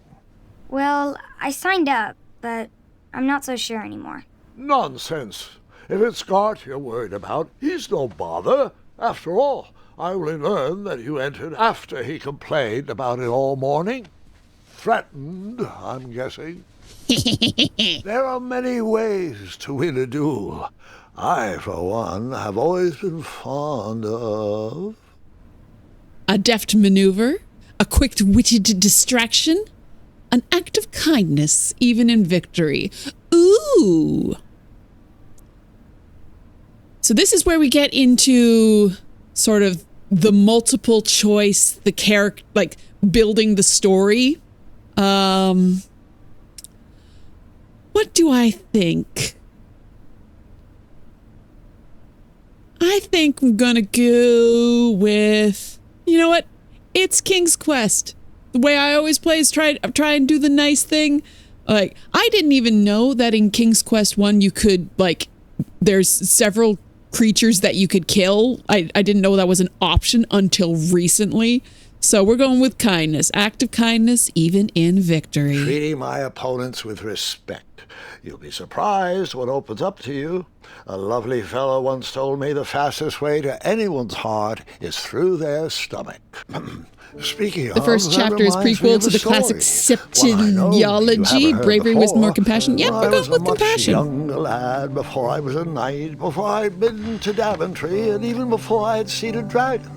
Well, I signed up, but I'm not so sure anymore. Nonsense. If it's Scott you're worried about, he's no bother. After all, I only learned that you entered after he complained about it all morning. Threatened, I'm guessing. There are many ways to win a duel. I, for one, have always been fond of... A deft maneuver, a quick-witted distraction, an act of kindness, even in victory. Ooh! So this is where we get into sort of the multiple choice, the character, like building the story. What do I think? I think I'm gonna go with, you know what? It's King's Quest. The way I always play is try and do the nice thing. Like, I didn't even know that in King's Quest 1 you could, like, there's several creatures that you could kill. I didn't know that was an option until recently. So we're going with kindness. Act of kindness, even in victory. Treating my opponents with respect. You'll be surprised what opens up to you. A lovely fellow once told me the fastest way to anyone's heart is through their stomach. Speaking of, the first chapter is prequel to the classic septiology, bravery, wisdom, or compassion. Yep, we're going with compassion. I was a much younger lad before I was a knight, before I'd been to Daventry, and even before I had seen a dragon.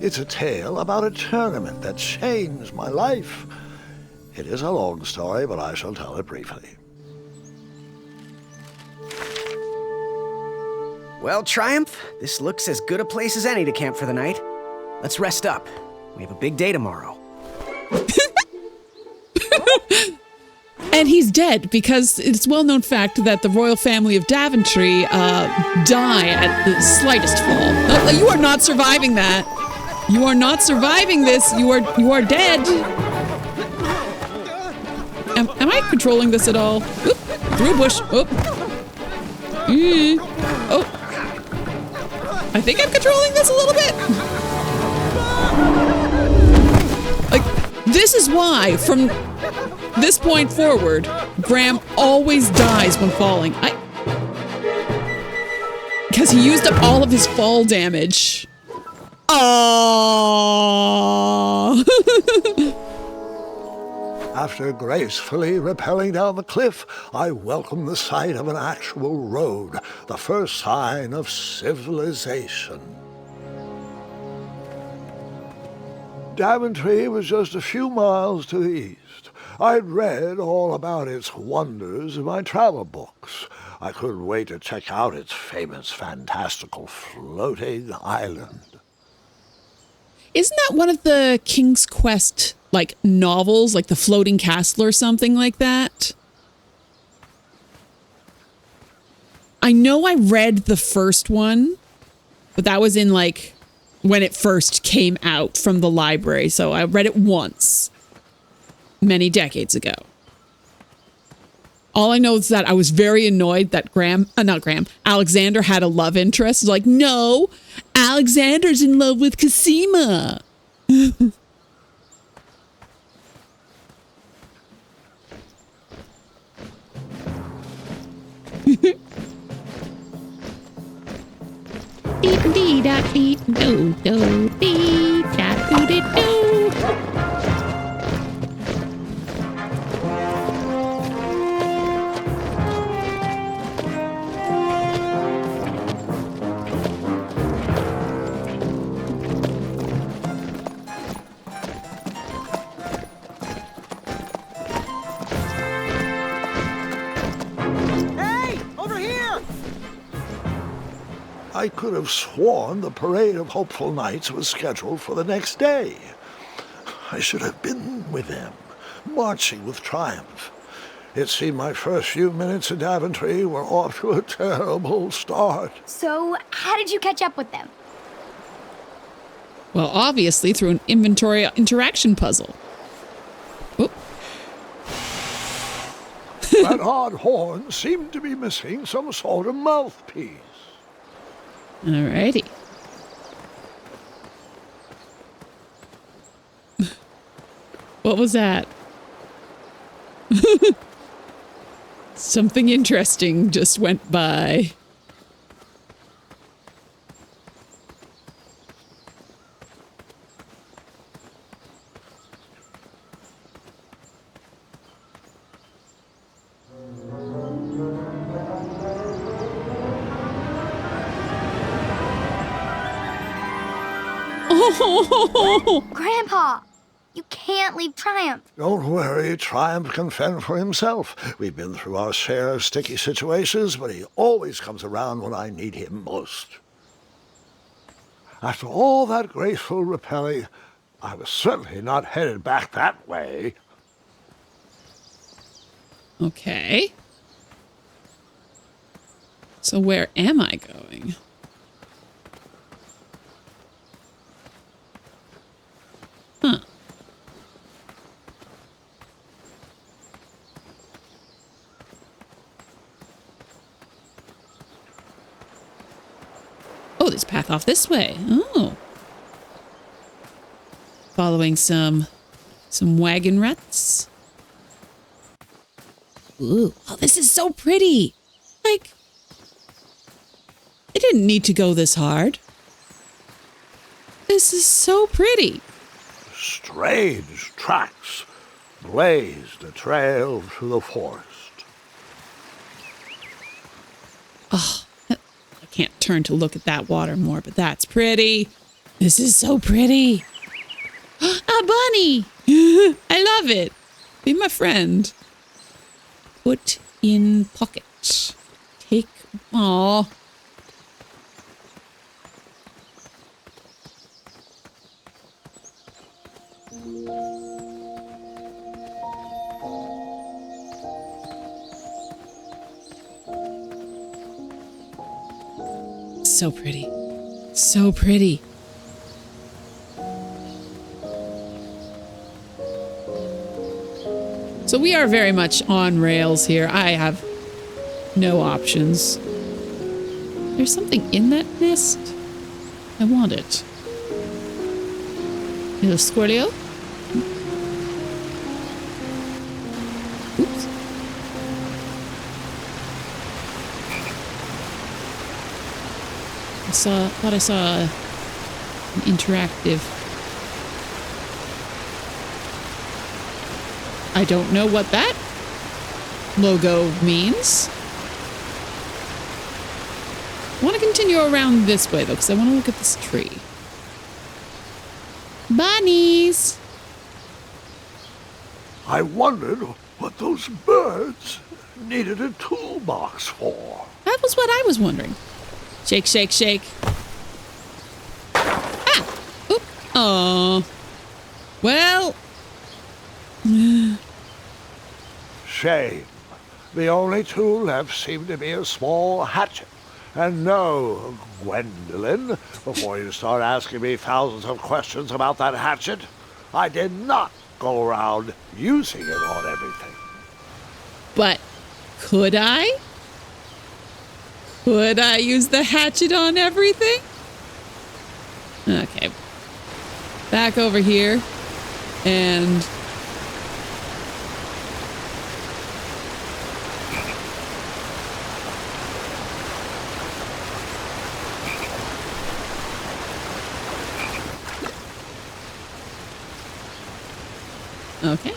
It's a tale about a tournament that changed my life. It is a long story, but I shall tell it briefly. Well, Triumph, this looks as good a place as any to camp for the night. Let's rest up. We have a big day tomorrow. And he's dead because it's well-known fact that the royal family of Daventry die at the slightest fall. You are not surviving that. You are not surviving this. You are dead. Am I controlling this at all? Oop, through a bush. Oop. Oh. I think I'm controlling this a little bit. Like, this is why, from this point forward, Graham always dies when falling. Because he used up all of his fall damage. Oh. After gracefully rappelling down the cliff, I welcomed the sight of an actual road, the first sign of civilization. Daventry was just a few miles to the east. I'd read all about its wonders in my travel books. I couldn't wait to check out its famous, fantastical floating island. Isn't that one of the King's Quest, like, novels, like The Floating Castle or something like that? I know I read the first one, but that was in, like, when it first came out from the library. So I read it once, many decades ago. All I know is that I was very annoyed that Alexander had a love interest. Like, no, Alexander's in love with Cosima. I could have sworn the parade of hopeful knights was scheduled for the next day. I should have been with them, marching with triumph. It seemed my first few minutes in Daventry were off to a terrible start. So, how did you catch up with them? Well, obviously through an inventory interaction puzzle. Oh. That odd horn seemed to be missing some sort of mouthpiece. Alrighty. What was that? Something interesting just went by. Oh! Grandpa, you can't leave Triumph. Don't worry, Triumph can fend for himself. We've been through our share of sticky situations, but he always comes around when I need him most. After all that graceful repelling, I was certainly not headed back that way. Okay. So where am I going? Huh. Oh, there's a path off this way. Oh. Following some wagon ruts. Ooh. Oh, this is so pretty. Like, it didn't need to go this hard. This is so pretty. Strange tracks blazed a trail through the forest. Oh, I can't turn to look at that water more, but that's pretty. This is so pretty. A bunny! I love it. Be my friend. Put in pocket. Take. Aw. So pretty. So pretty. So we are very much on rails here. I have no options. There's something in that nest. I want it. Little squirrelio. Oops. Thought I saw an interactive. I don't know what that logo means. I want to continue around this way though, because I want to look at this tree. Bunnies! I wondered what those birds needed a toolbox for. That was what I was wondering. Shake, shake, shake. Ah! Oop. Aw. Well. Shame. The only tool left seemed to be a small hatchet. And no, Gwendolyn, before you start asking me thousands of questions about that hatchet, I did not go around using it on everything. But could I? Could I use the hatchet on everything? Okay. Back over here. And... okay.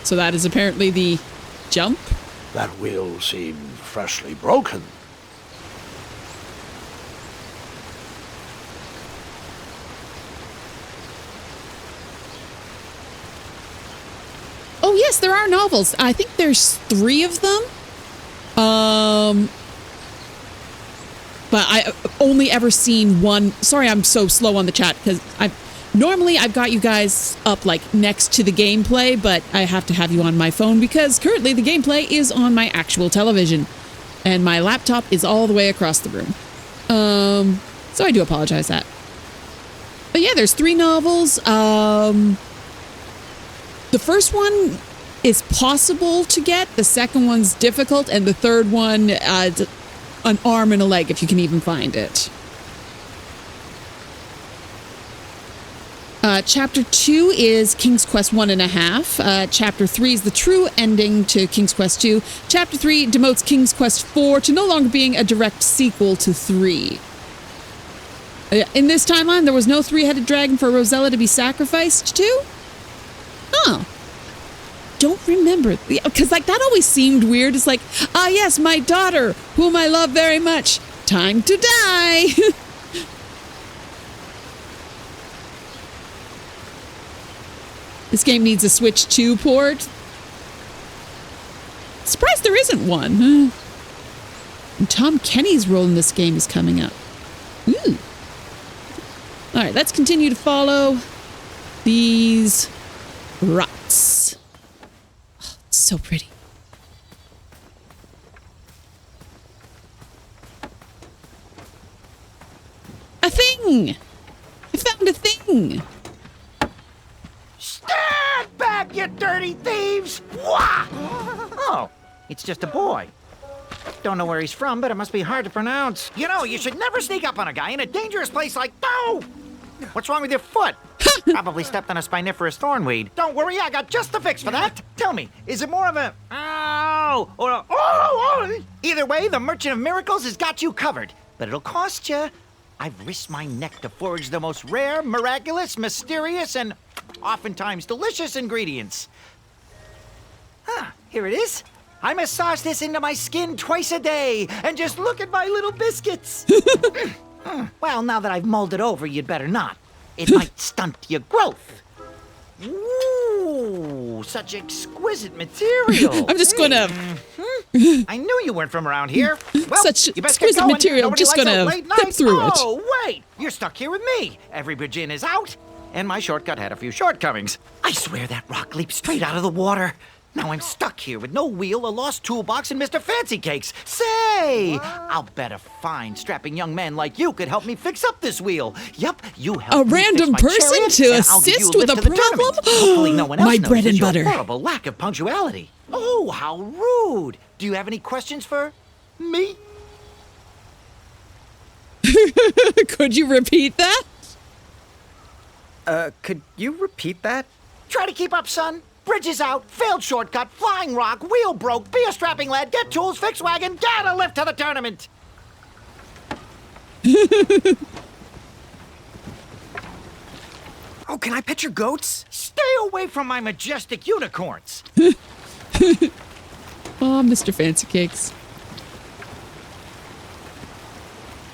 So that is apparently the jump. That wheel seemed freshly broken. Oh yes, there are novels. I think there's 3 of them. But I've only ever seen one. Sorry, I'm so slow on the chat because Normally, I've got you guys up like next to the gameplay, but I have to have you on my phone because currently the gameplay is on my actual television and my laptop is all the way across the room. So I do apologize that. But yeah, there's 3 novels. The first one is possible to get. The second one's difficult, and the third one, an arm and a leg, if you can even find it. Chapter 2 is King's Quest 1.5. Chapter 3 is the true ending to King's Quest 2. Chapter 3 demotes King's Quest 4 to no longer being a direct sequel to 3. In this timeline, there was no three-headed dragon for Rosella to be sacrificed to? Oh. Don't remember. Because, like, that always seemed weird. It's like, ah, yes, my daughter, whom I love very much. Time to die. This game needs a Switch 2 port. Surprised there isn't one. And Tom Kenny's role in this game is coming up. Ooh. All right, let's continue to follow these ruts. Oh, it's so pretty. A thing! I found a thing! Stand back, you dirty thieves! Wah! Oh, it's just a boy. Don't know where he's from, but it must be hard to pronounce. You know, you should never sneak up on a guy in a dangerous place like... No! What's wrong with your foot? Probably stepped on a spiniferous thornweed. Don't worry, I got just the fix for that. Tell me, is it more of a... Ow! Or a... Oh! Either way, the Merchant of Miracles has got you covered. But it'll cost you. I've risked my neck to forage the most rare, miraculous, mysterious, and oftentimes delicious ingredients. Here it is. I massage this into my skin twice a day, and just look at my little biscuits. Well, now that I've mulled it over, you'd better not. It might stunt your growth. Ooh, such exquisite material. I'm just gonna... I knew you weren't from around here. Well, Such you best get exquisite going. material. Nobody Just likes gonna a late flip night. through it. Oh, wait. You're stuck here with me. Every bridge in is out, and my shortcut had a few shortcomings. I swear that rock leaped straight out of the water. Now I'm stuck here with no wheel, a lost toolbox, and Mr. Fancy Cakes. Say, I'll bet a fine, strapping young man like you could help me fix up this wheel. Yup, you help A me random fix my person chariot, to and I'll give you assist a with lift a to the problem? tournament. Hopefully no one else My knows bread and your butter. horrible lack of punctuality. Oh, how rude. Do you have any questions for me? Could you repeat that? Could you repeat that? Try to keep up, son. Bridges out, failed shortcut, flying rock, wheel broke, be a strapping lad, get tools, fix wagon, get a lift to the tournament. Oh, can I pet your goats? Stay away from my majestic unicorns. Oh, Mr. Fancy Cakes.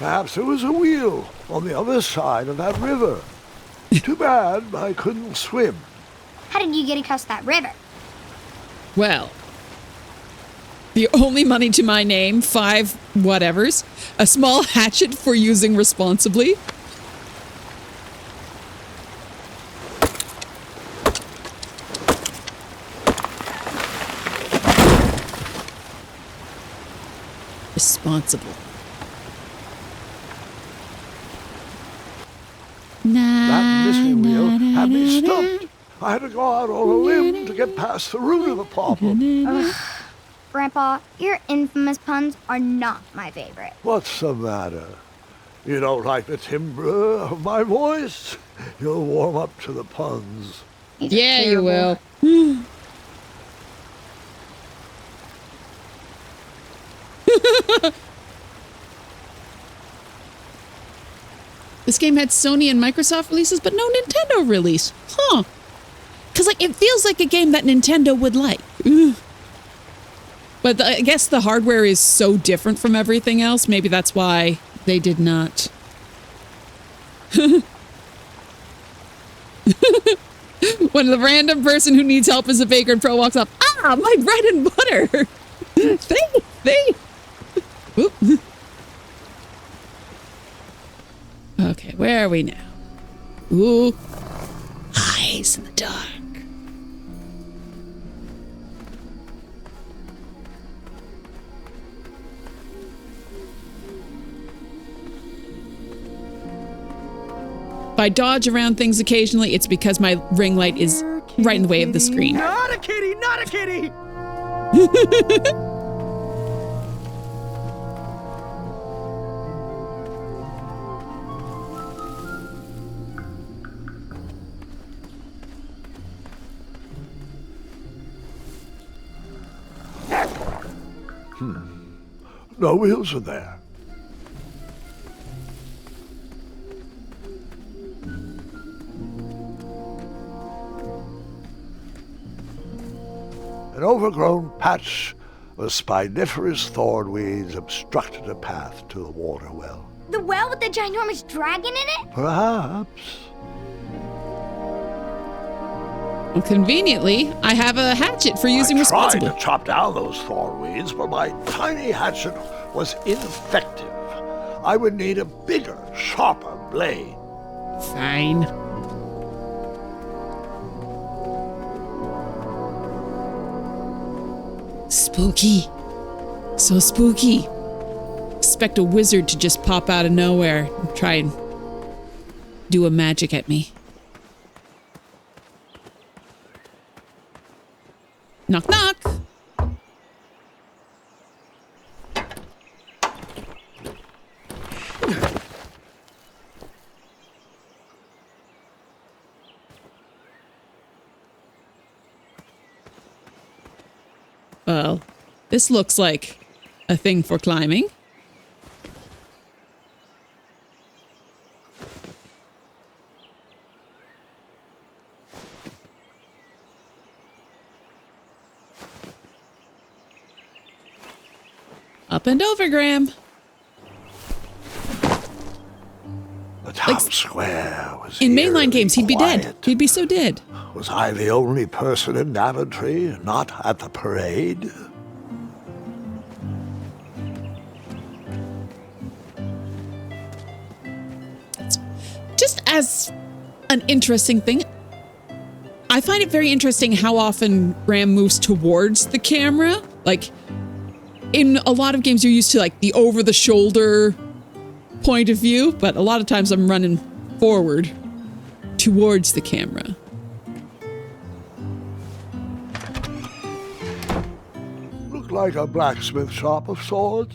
Perhaps there was a wheel on the other side of that river. Too bad I couldn't swim. How did you get across that river? Well, the only money to my name, 5 whatevers, a small hatchet for using responsibly. Responsible. That missing wheel had me stumped. I had to go out on a limb to get past the root of the problem. Grandpa, your infamous puns are not my favorite. What's the matter? You don't like the timbre of my voice? You'll warm up to the puns. These are Yeah, you terrible. will. This game had Sony and Microsoft releases, but no Nintendo release. Huh. Because, like, it feels like a game that Nintendo would like. Ugh. But I guess the hardware is so different from everything else. Maybe that's why they did not. When the random person who needs help as a vagrant pro walks up, ah, my bread and butter. Thanks. Oop. Okay, where are we now? Ooh, eyes in the dark. If I dodge around things occasionally, it's because my ring light is right in the way of the screen. Not a kitty, not a kitty! No wheels in there. An overgrown patch of spiniferous thornweeds obstructed a path to the water well. The well with the ginormous dragon in it? Perhaps. Well, conveniently, I have a hatchet for using I responsibly. tried to chop down those thornweeds, but my tiny hatchet was ineffective. I would need a bigger, sharper blade. Fine. Spooky. So spooky. Expect a wizard to just pop out of nowhere and try and do a magic at me. Knock, knock. Well, this looks like a thing for climbing. Up and over, Graham. The town square was In mainline eerily games, he'd be dead. quiet. He'd be so dead. Was I the only person in Daventry not at the parade? Just as an interesting thing, I find it very interesting how often Graham moves towards the camera. Like, in a lot of games, you're used to like the over-the-shoulder point of view, but a lot of times I'm running forward towards the camera. Looked like a blacksmith shop of sorts.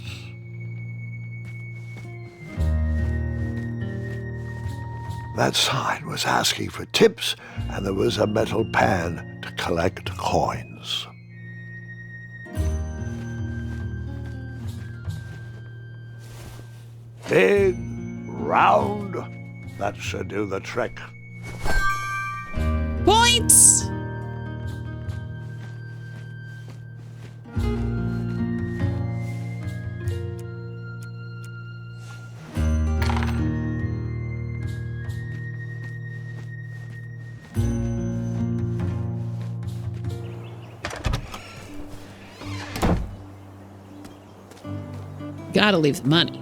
That sign was asking for tips, and there was a metal pan to collect coins. Big, round, that should do the trick. Points! Gotta leave the money.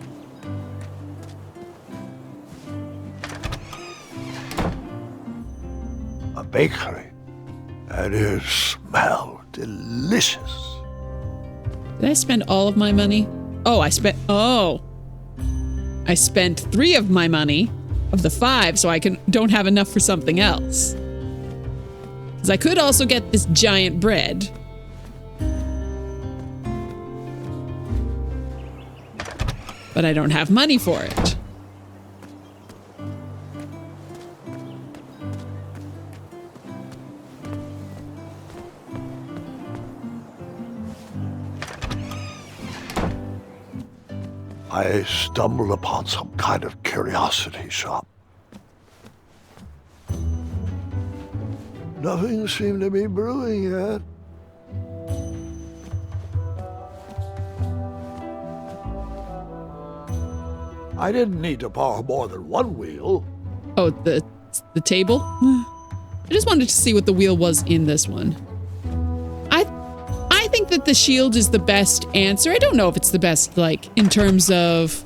A bakery, and it smelled delicious. Did I spend all of my money? I spent 3 of my money of the 5, so I don't have enough for something else. Because I could also get this giant bread. But I don't have money for it. I stumbled upon some kind of curiosity shop. Nothing seemed to be brewing yet. I didn't need to borrow more than one wheel. Oh, the table? I just wanted to see what the wheel was in this one. I think that the shield is the best answer. I don't know if it's the best, like, in terms of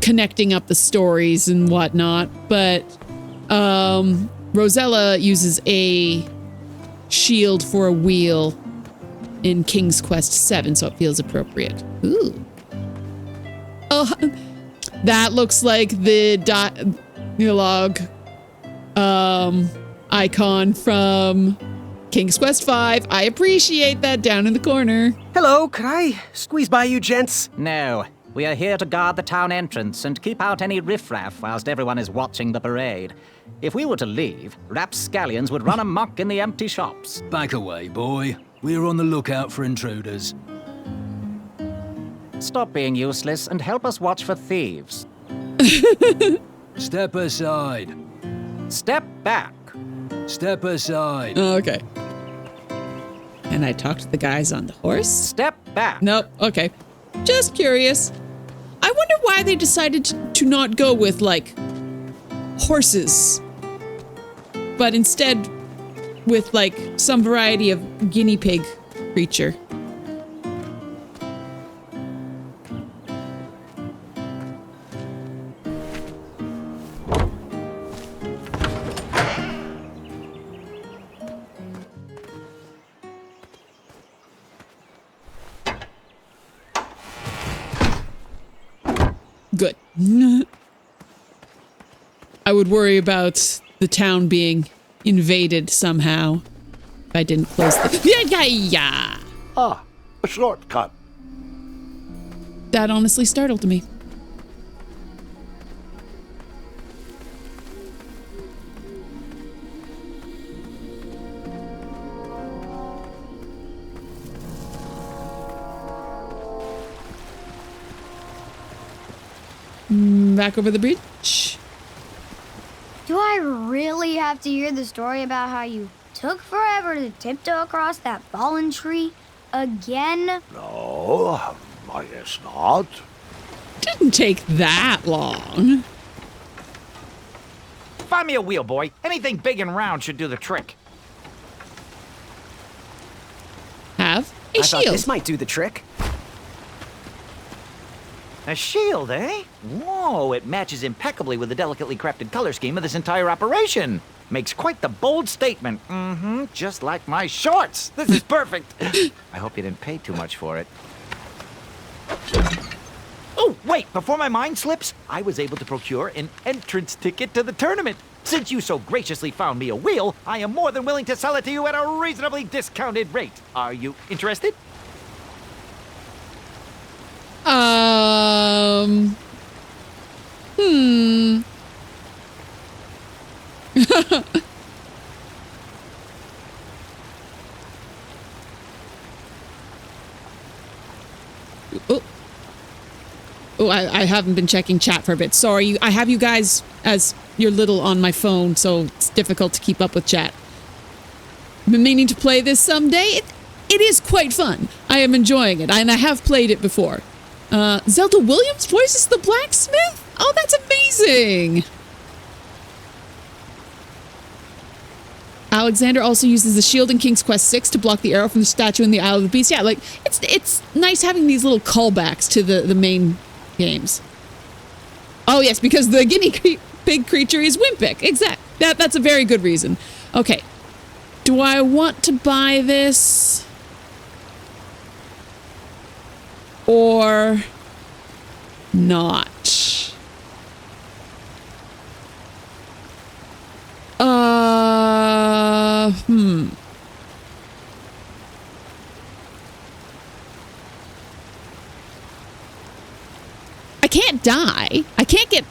connecting up the stories and whatnot, but Rosella uses a shield for a wheel in King's Quest 7, so it feels appropriate. Ooh. Oh, that looks like the dialogue icon from King's Quest V. I appreciate that down in the corner. Hello, could I squeeze by you gents? No, we are here to guard the town entrance and keep out any riffraff whilst everyone is watching the parade. If we were to leave, rapscallions would run amok in the empty shops. Back away, boy. We're on the lookout for intruders. Stop being useless and help us watch for thieves. Step aside. Step back. Step aside. Okay. And I talked to the guys on the horse? Step back. Nope. Okay. Just curious. I wonder why they decided to not go with, like, horses, but instead with, like, some variety of guinea pig creature. Good. I would worry about the town being invaded somehow if I didn't close the... Yeah. Ah, a shortcut. That honestly startled me. Back over the bridge. Do I really have to hear the story about how you took forever to tiptoe across that fallen tree again? No, I guess not. Didn't take that long. Find me a wheel, boy. Anything big and round should do the trick. Have a I thought shield. this might do the trick. A shield, eh? Whoa, it matches impeccably with the delicately crafted color scheme of this entire operation. Makes quite the bold statement. Mm-hmm, just like my shorts. This is perfect. I hope you didn't pay too much for it. Oh, wait, before my mind slips, I was able to procure an entrance ticket to the tournament. Since you so graciously found me a wheel, I am more than willing to sell it to you at a reasonably discounted rate. Are you interested? Oh, I haven't been checking chat for a bit. Sorry, I have you guys as your little on my phone, so it's difficult to keep up with chat. Been meaning to play this someday. It is quite fun. I am enjoying it, and I have played it before. Zelda Williams voices the blacksmith? Oh, that's amazing! Alexander also uses the shield in King's Quest VI to block the arrow from the statue in the Isle of the Beast. Yeah, like, it's nice having these little callbacks to the main games. Oh, yes, because the guinea pig creature is Wimpic. Exact. That's a very good reason. Okay. Do I want to buy this? Or not? I can't die. I can't get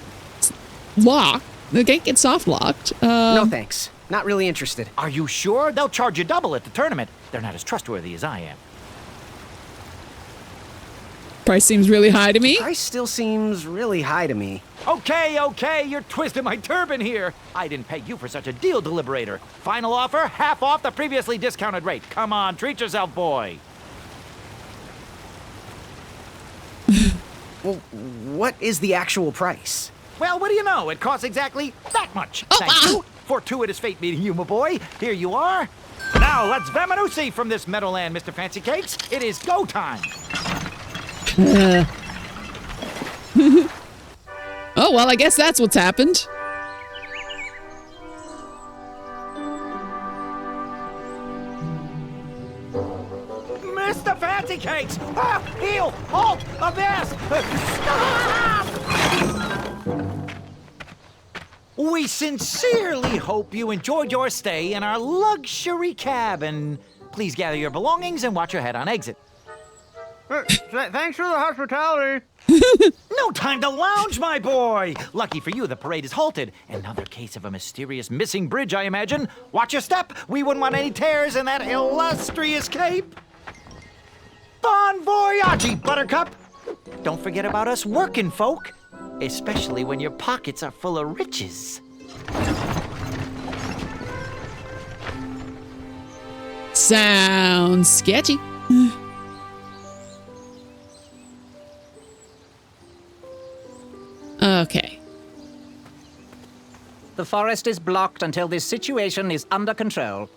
locked. I can't get soft locked. No thanks. Not really interested. Are you sure? They'll charge you double at the tournament. They're not as trustworthy as I am. Price seems really high to me. Price still seems really high to me. Okay, you're twisting my turban here. I didn't pay you for such a deal, Deliberator. Final offer, half off the previously discounted rate. Come on, treat yourself, boy. Well, what is the actual price? Well, what do you know? It costs exactly that much. Thank you. Fortuitous fate meeting you, my boy. Here you are. Now, let's Vamanusi from this meadowland, Mr. Fancy Cakes. It is go time. Oh, well, I guess that's what's happened. Mr. Fancy Cakes! Ah, heel! Halt! Abyss! Stop! We sincerely hope you enjoyed your stay in our luxury cabin. Please gather your belongings and watch your head on exit. Thanks for the hospitality. No time to lounge, my boy! Lucky for you, the parade is halted. Another case of a mysterious missing bridge, I imagine. Watch your step. We wouldn't want any tears in that illustrious cape. Bon voyage, Buttercup! Don't forget about us working folk, especially when your pockets are full of riches. Sounds sketchy. Okay. The forest is blocked until this situation is under control.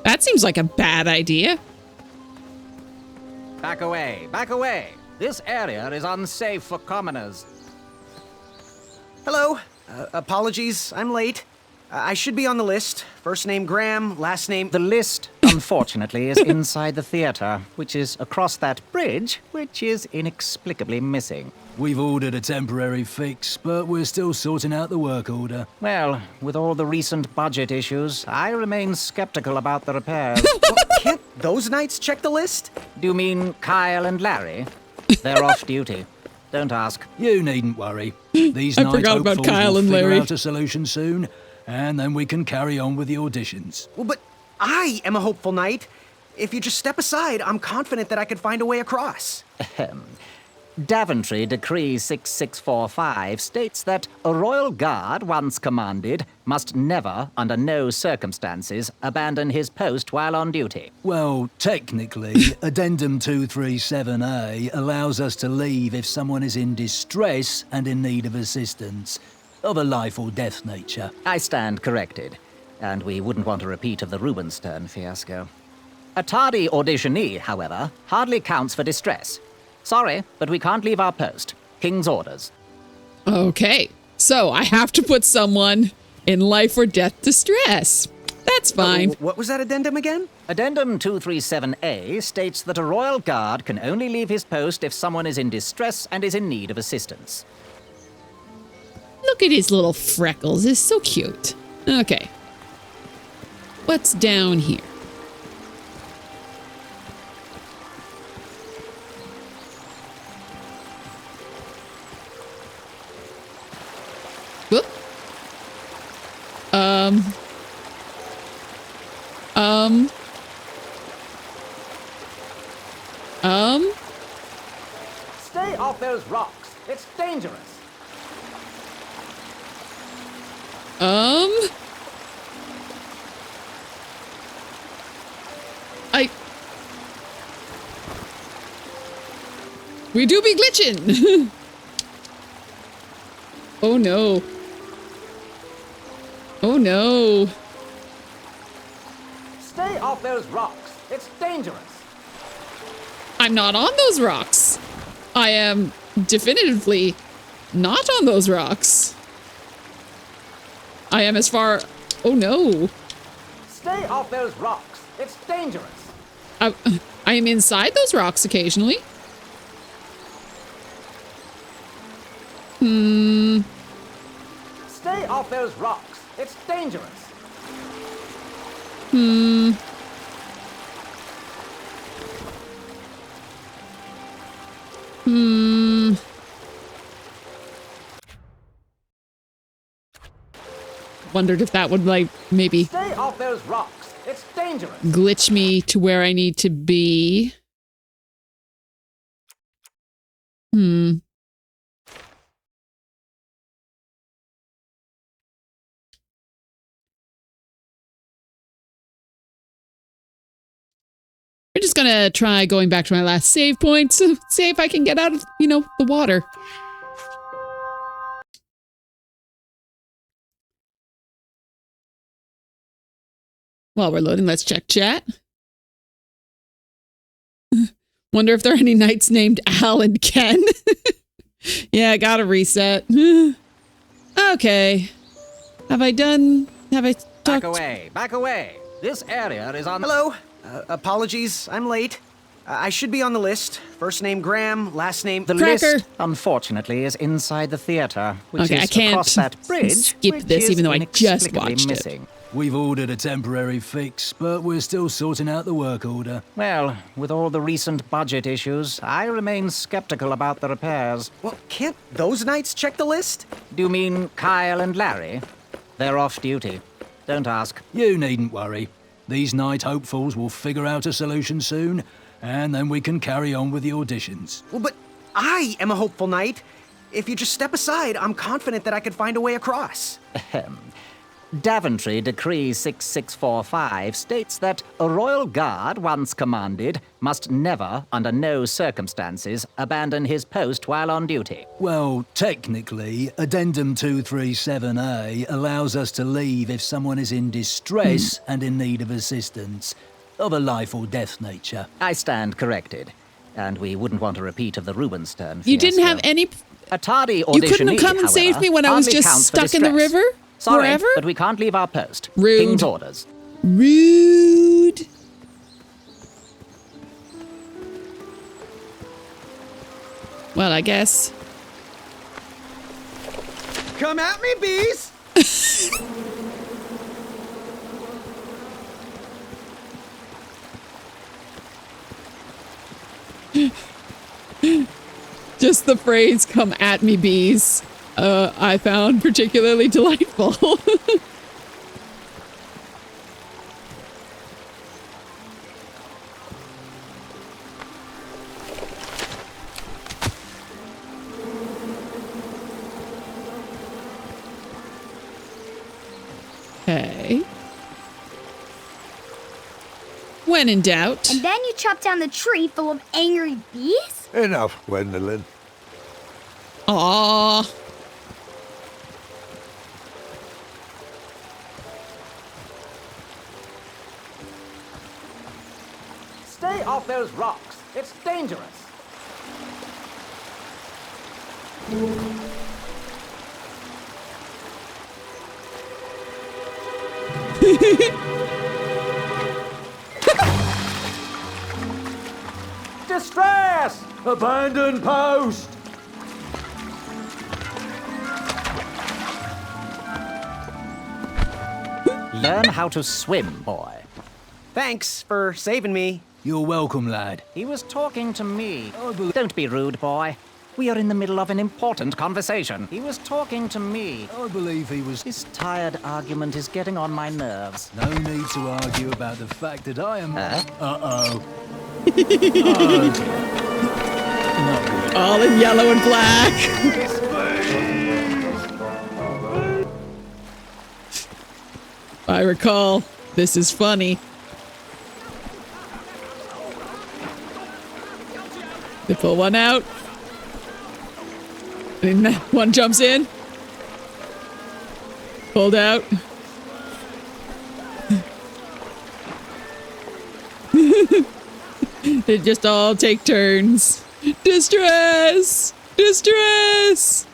That seems like a bad idea. Back away, back away. This area is unsafe for commoners. Hello. Apologies, I'm late. I should be on the list. First name Graham, last name... The list, unfortunately, is inside the theater, which is across that bridge, which is inexplicably missing. We've ordered a temporary fix, but we're still sorting out the work order. Well, with all the recent budget issues, I remain skeptical about the repairs. Can't those knights check the list? Do you mean Kyle and Larry? They're off duty. Don't ask. You needn't worry. These I night forgot about hopefuls Kyle will and figure Larry. out a solution soon, and then we can carry on with the auditions. Well, but I am a hopeful knight. If you just step aside, I'm confident that I could find a way across. Daventry Decree 6645 states that a royal guard once commanded must never, under no circumstances, abandon his post while on duty. Well, technically, Addendum 237A allows us to leave if someone is in distress and in need of assistance, of a life or death nature. I stand corrected, and we wouldn't want a repeat of the Rubenstern fiasco. A tardy auditionee, however, hardly counts for distress. Sorry, but we can't leave our post. King's orders. Okay. So I have to put someone in life or death distress. That's fine. What was that addendum again? Addendum 237A states that a royal guard can only leave his post if someone is in distress and is in need of assistance. Look at his little freckles. It's so cute. Okay. What's down here? Whoop. Stay off those rocks. It's dangerous. We do be glitching. Oh no. Oh no. Stay off those rocks. It's dangerous. I'm not on those rocks. I am definitively not on those rocks. I am as far... Oh no. Stay off those rocks. It's dangerous. I am inside those rocks occasionally. Stay off those rocks. It's dangerous. Wondered if that would, like, maybe Stay off those rocks. It's dangerous. glitch me to where I need to be. We're just gonna try going back to my last save point to see if I can get out of, the water. While we're loading, let's check chat. Wonder if there are any knights named Al and Ken. Yeah, I gotta reset. Okay. Have I talked? Back away. Back away. This area is on... Hello. Apologies, I'm late. I should be on the list. First name Graham, last name... The Cracker. list, unfortunately, is inside the theater, which Okay, is I can't across that bridge, skip which this, is even though I just inexplicably watched it. missing. We've ordered a temporary fix, but we're still sorting out the work order. Well, with all the recent budget issues, I remain skeptical about the repairs. Well, can't those knights check the list? Do you mean Kyle and Larry? They're off duty. Don't ask. You needn't worry. These night hopefuls will figure out a solution soon, and then we can carry on with the auditions. Well, but I am a hopeful knight. If you just step aside, I'm confident that I could find a way across. Daventry Decree 6645 states that a royal guard once commanded must never, under no circumstances, abandon his post while on duty. Well, technically, Addendum 237A allows us to leave if someone is in distress and in need of assistance, of a life or death nature. I stand corrected, and we wouldn't want a repeat of the Rubenstern You didn't have fiasco. any... A tardy auditionee, You couldn't have come and however, saved me when I was hardly just counts for stuck in the distress. river? Sorry, Forever? but we can't leave our post. Rude. King's orders. Rude. Well, I guess. Come at me, bees! Just the phrase, come at me, bees, I found particularly delightful. Okay. When in doubt. And then you chop down the tree full of angry bees? Enough, Gwendolyn. Aww. Stay off those rocks. It's dangerous. Distress! Abandon post! Learn how to swim, boy. Thanks for saving me. You're welcome, lad. He was talking to me. Don't be rude, boy. We are in the middle of an important conversation. He was talking to me. I believe he was... This tired argument is getting on my nerves. No need to argue about the fact that I am... Huh? Uh-oh. All in yellow and black. I recall, this is funny. They pull one out. And one jumps in. Pulled out. They just all take turns. Distress! Distress!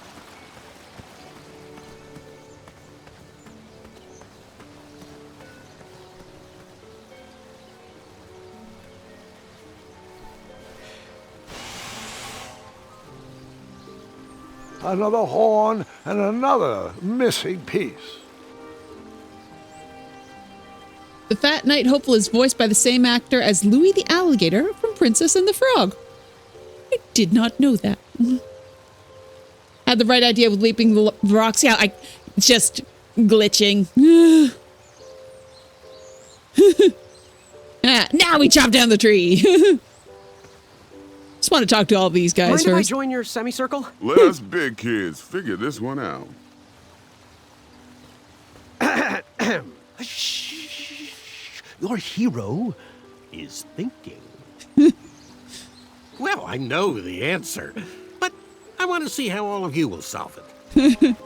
Another horn and another missing piece. The Fat Knight Hopeful is voiced by the same actor as Louis the Alligator from Princess and the Frog. I did not know that. Had the right idea with leaping the rocks. Yeah, it's just glitching. Now we chop down the tree. Just want to talk to all these guys Mind if I first. join your semicircle? Let us big kids figure this one out. Your hero is thinking. Well, I know the answer, but I want to see how all of you will solve it.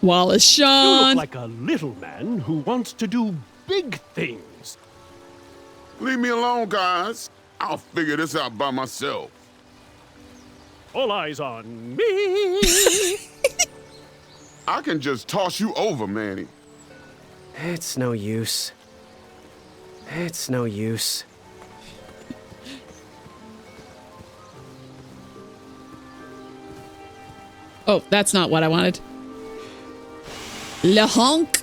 Wallace You Shawn. look like a little man who wants to do big things. Leave me alone, guys. I'll figure this out by myself. All eyes on me. I can just toss you over, Manny. It's no use. It's no use. Oh, that's not what I wanted. Le honk.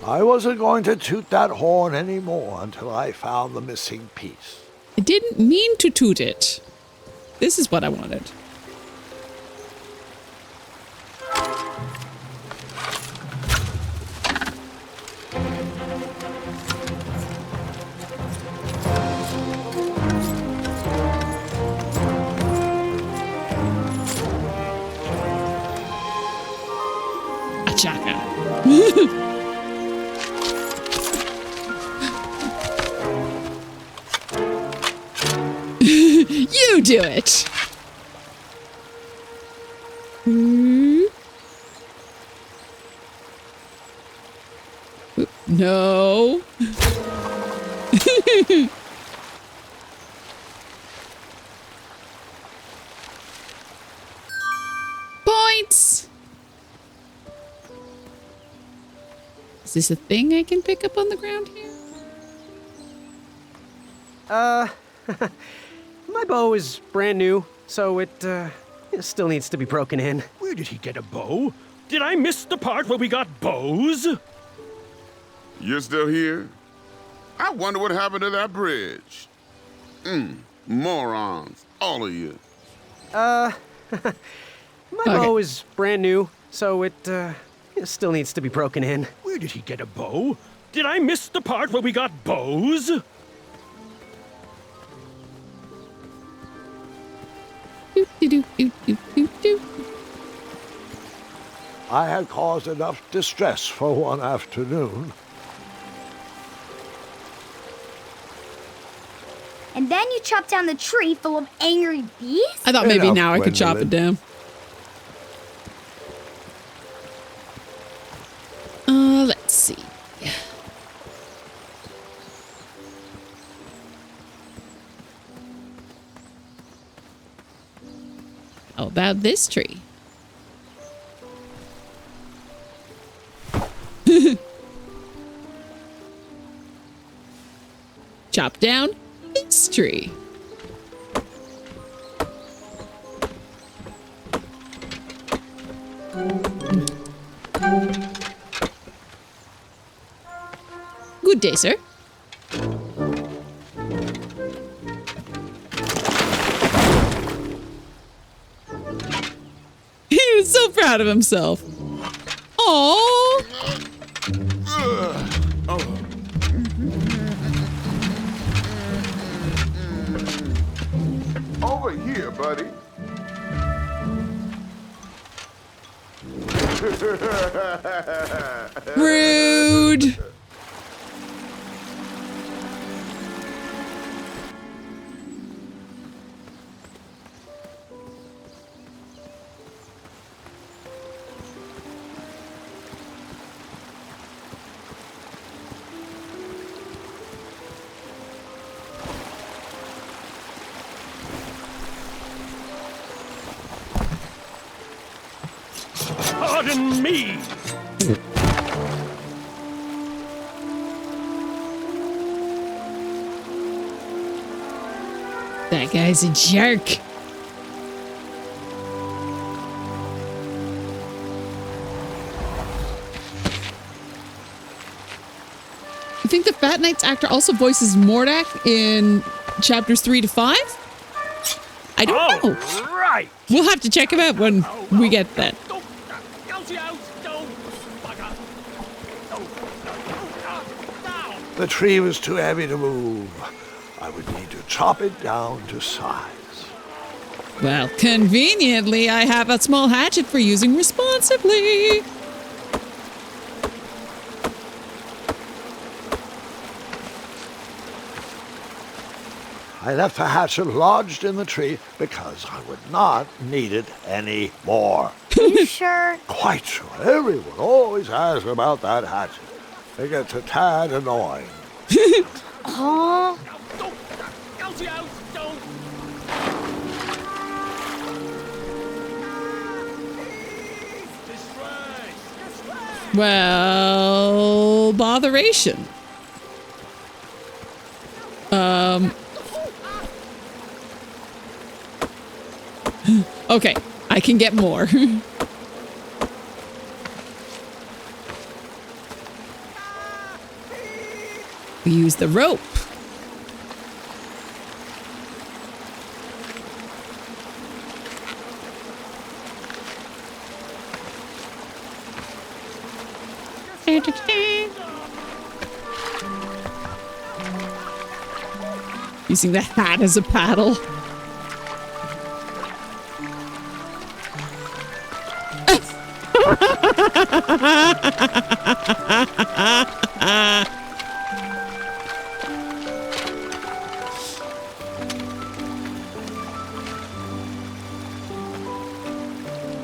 I wasn't going to toot that horn anymore until I found the missing piece. I didn't mean to toot it. This is what I wanted. Achaka. You do it. No. Points. Is this a thing I can pick up on the ground here? My bow is brand new, so it still needs to be broken in. Where did he get a bow? Did I miss the part where we got bows? You're still here? I wonder what happened to that bridge. Morons, all of you. My bow is brand new, so it still needs to be broken in. Where did he get a bow? Did I miss the part where we got bows? I had caused enough distress for one afternoon. And then you chop down the tree full of angry bees? I thought maybe now I could chop it down. Let's see. How about this tree? Chop down this tree. Good day, sir. He was so proud of himself. Aww. Over here, buddy. Rude. Pardon me. That guy's a jerk. I think the Fat Knights actor also voices Mordak in chapters 3 to 5. I don't know. Right. We'll have to check him out when we get that. The tree was too heavy to move. I would need to chop it down to size. Well, conveniently, I have a small hatchet for using responsibly. I left the hatchet lodged in the tree because I would not need it anymore. Are you sure? Quite sure. Everyone always asks about that hatchet. It gets a tad annoying. Oh. Well, botheration. Okay, I can get more. We use the rope. Using the hat as a paddle.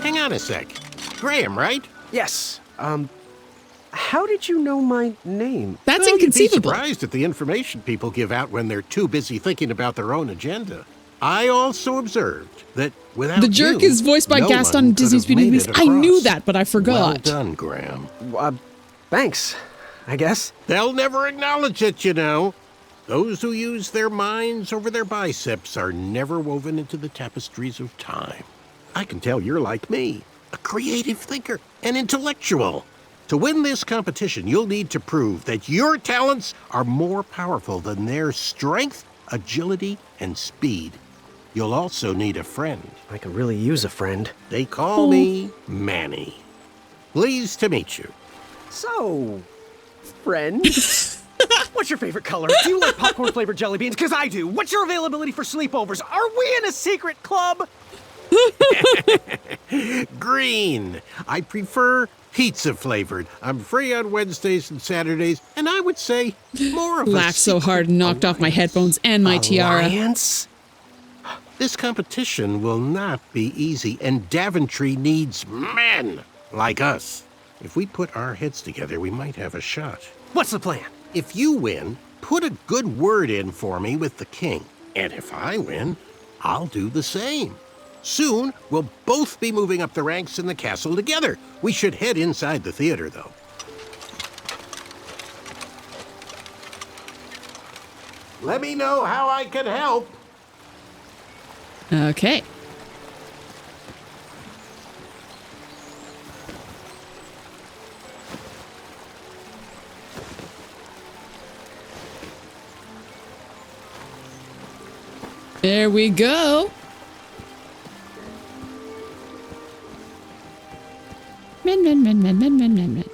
Hang on a sec. Graham, right? Yes. How did you know my name? That's Well, inconceivable. You'd be surprised at the information people give out when they're too busy thinking about their own agenda. I also observed that without The jerk you, is voiced by no Gaston one Disney's could have Beauty made Beast. it I knew across. that, but I forgot. Well done, Graham. Thanks, I guess. They'll never acknowledge it, you know. Those who use their minds over their biceps are never woven into the tapestries of time. I can tell you're like me, a creative thinker, an intellectual. To win this competition, you'll need to prove that your talents are more powerful than their strength, agility, and speed. You'll also need a friend. I could really use a friend. They call me Manny. Pleased to meet you. So, friend? What's your favorite color? Do you like popcorn-flavored jelly beans? Because I do. What's your availability for sleepovers? Are we in a secret club? Green. I prefer pizza-flavored. I'm free on Wednesdays and Saturdays, and I would say more of a Laughed so hard and knocked off my headphones and my tiara. Alliance? This competition will not be easy, and Daventry needs men like us. If we put our heads together, we might have a shot. What's the plan? If you win, put a good word in for me with the king. And if I win, I'll do the same. Soon, we'll both be moving up the ranks in the castle together. We should head inside the theater, though. Let me know how I can help. Okay. There we go. Men.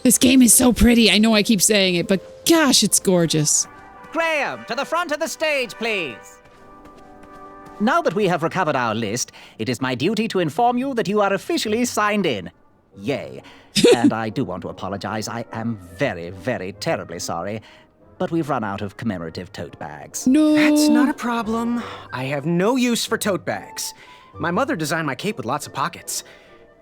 This game is so pretty. I know I keep saying it, but gosh, it's gorgeous. Graham, to the front of the stage, please. Now that we have recovered our list, it is my duty to inform you that you are officially signed in. Yay. And I do want to apologize. I am very, very terribly sorry. But we've run out of commemorative tote bags. No. That's not a problem. I have no use for tote bags. My mother designed my cape with lots of pockets.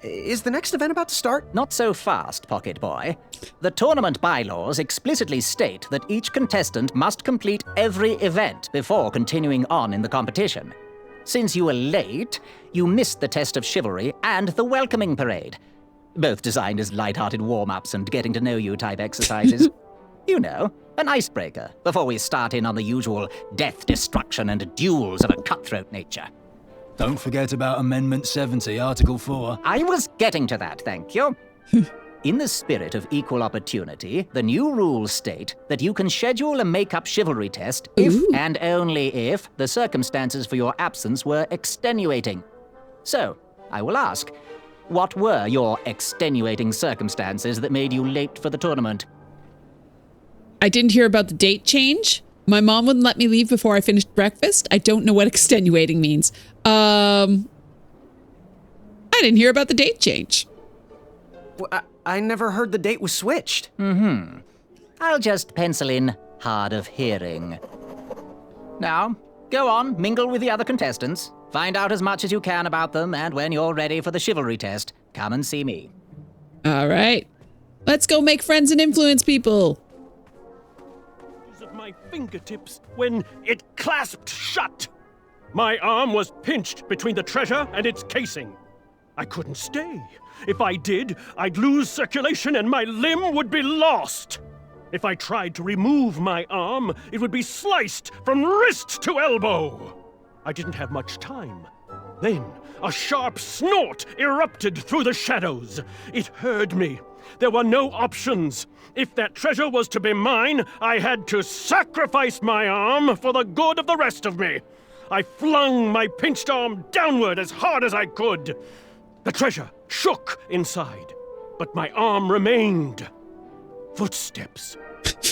Is the next event about to start? Not so fast, Pocket Boy. The tournament bylaws explicitly state that each contestant must complete every event before continuing on in the competition. Since you were late, you missed the test of chivalry and the welcoming parade. Both designed as light-hearted warm-ups and getting-to-know-you type exercises. You know, an icebreaker before we start in on the usual death, destruction, and duels of a cutthroat nature. Don't forget about Amendment 70, Article 4. I was getting to that, thank you. In the spirit of equal opportunity, the new rules state that you can schedule a make-up chivalry test if and only if the circumstances for your absence were extenuating. So, I will ask, what were your extenuating circumstances that made you late for the tournament? I didn't hear about the date change. My mom wouldn't let me leave before I finished breakfast. I don't know what extenuating means. I didn't hear about the date change. Well, I never heard the date was switched. I'll just pencil in hard of hearing. Now, go on, mingle with the other contestants. Find out as much as you can about them, and when you're ready for the chivalry test, come and see me. All right. Let's go make friends and influence people. Of my fingertips when it clasped shut. My arm was pinched between the treasure and its casing. I couldn't stay. If I did, I'd lose circulation and my limb would be lost. If I tried to remove my arm, it would be sliced from wrist to elbow. I didn't have much time. Then, a sharp snort erupted through the shadows. It heard me. There were no options. If that treasure was to be mine, I had to sacrifice my arm for the good of the rest of me. I flung my pinched arm downward as hard as I could. The treasure shook inside, but my arm remained. Footsteps.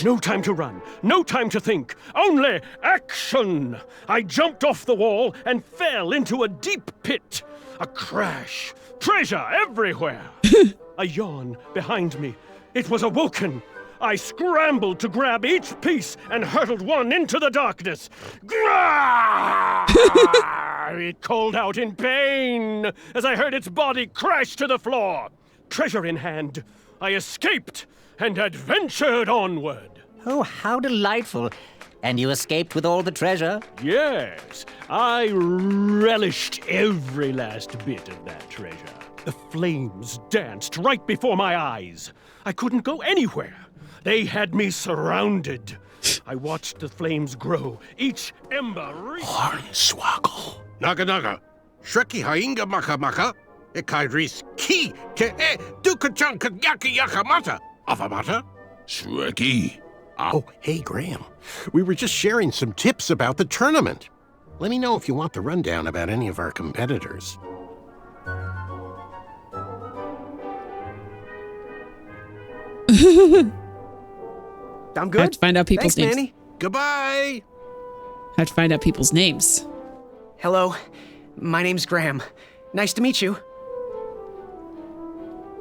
No time to run, no time to think, only action! I jumped off the wall and fell into a deep pit. A crash, treasure everywhere. A yawn behind me. It was awoken. I scrambled to grab each piece and hurtled one into the darkness. It called out in pain as I heard its body crash to the floor. Treasure in hand, I escaped and adventured onward. Oh, how delightful. And you escaped with all the treasure? Yes, I relished every last bit of that treasure. The flames danced right before my eyes. I couldn't go anywhere. They had me surrounded. I watched the flames grow, each ember Hornswoggle. Naga naga. Shreki hainga maka maka. Ekaidris ki ke e dukachanka yaki yakamata. Avamata? Shreki. Oh, hey, Graham. We were just sharing some tips about the tournament. Let me know if you want the rundown about any of our competitors. I'm good. I have to find out people's Thanks, names. Manny. Goodbye. I have to find out people's names. Hello, my name's Graham. Nice to meet you.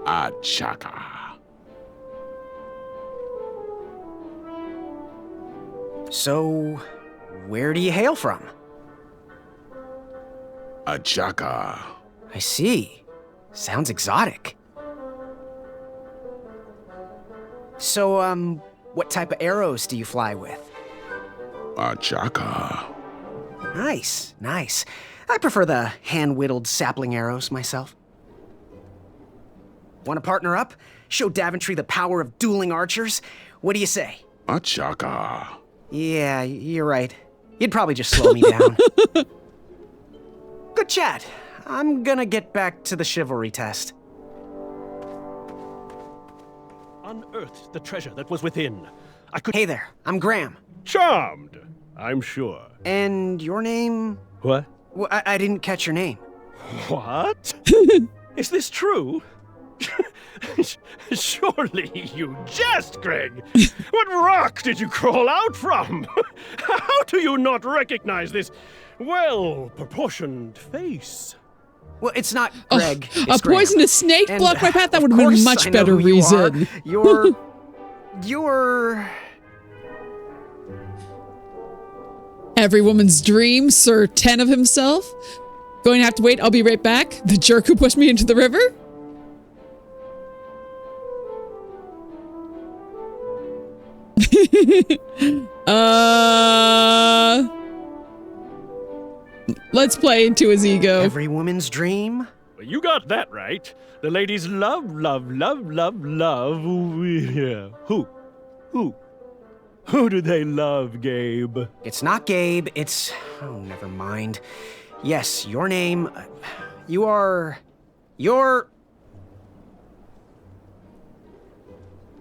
Achaka. So, where do you hail from? Achaka. I see. Sounds exotic. So, what type of arrows do you fly with? Achaka. Nice, nice. I prefer the hand-whittled sapling arrows myself. Want to partner up? Show Daventry the power of dueling archers? What do you say? Achaka. Yeah, you're right. You'd probably just slow me down. Good chat. I'm gonna get back to the chivalry test. Unearthed the treasure that was within. I could. Hey there, I'm Graham. Charmed, I'm sure. And your name? What? Well, I didn't catch your name. What? Is this true? Surely you jest, Greg. What rock did you crawl out from? How do you not recognize this well-proportioned face? Well, it's not Greg. A It's Graham. poisonous snake And, blocked my path? That of would have been a course much I know better who you are. reason. You're... Every woman's dream, Sir 10 of himself. Going to have to wait. I'll be right back. The jerk who pushed me into the river. Let's play into his ego. Every woman's dream? Well, you got that right. The ladies love. Yeah. Who do they love, Gabe? It's not Gabe, it's... Oh, never mind. Yes, your name... You're...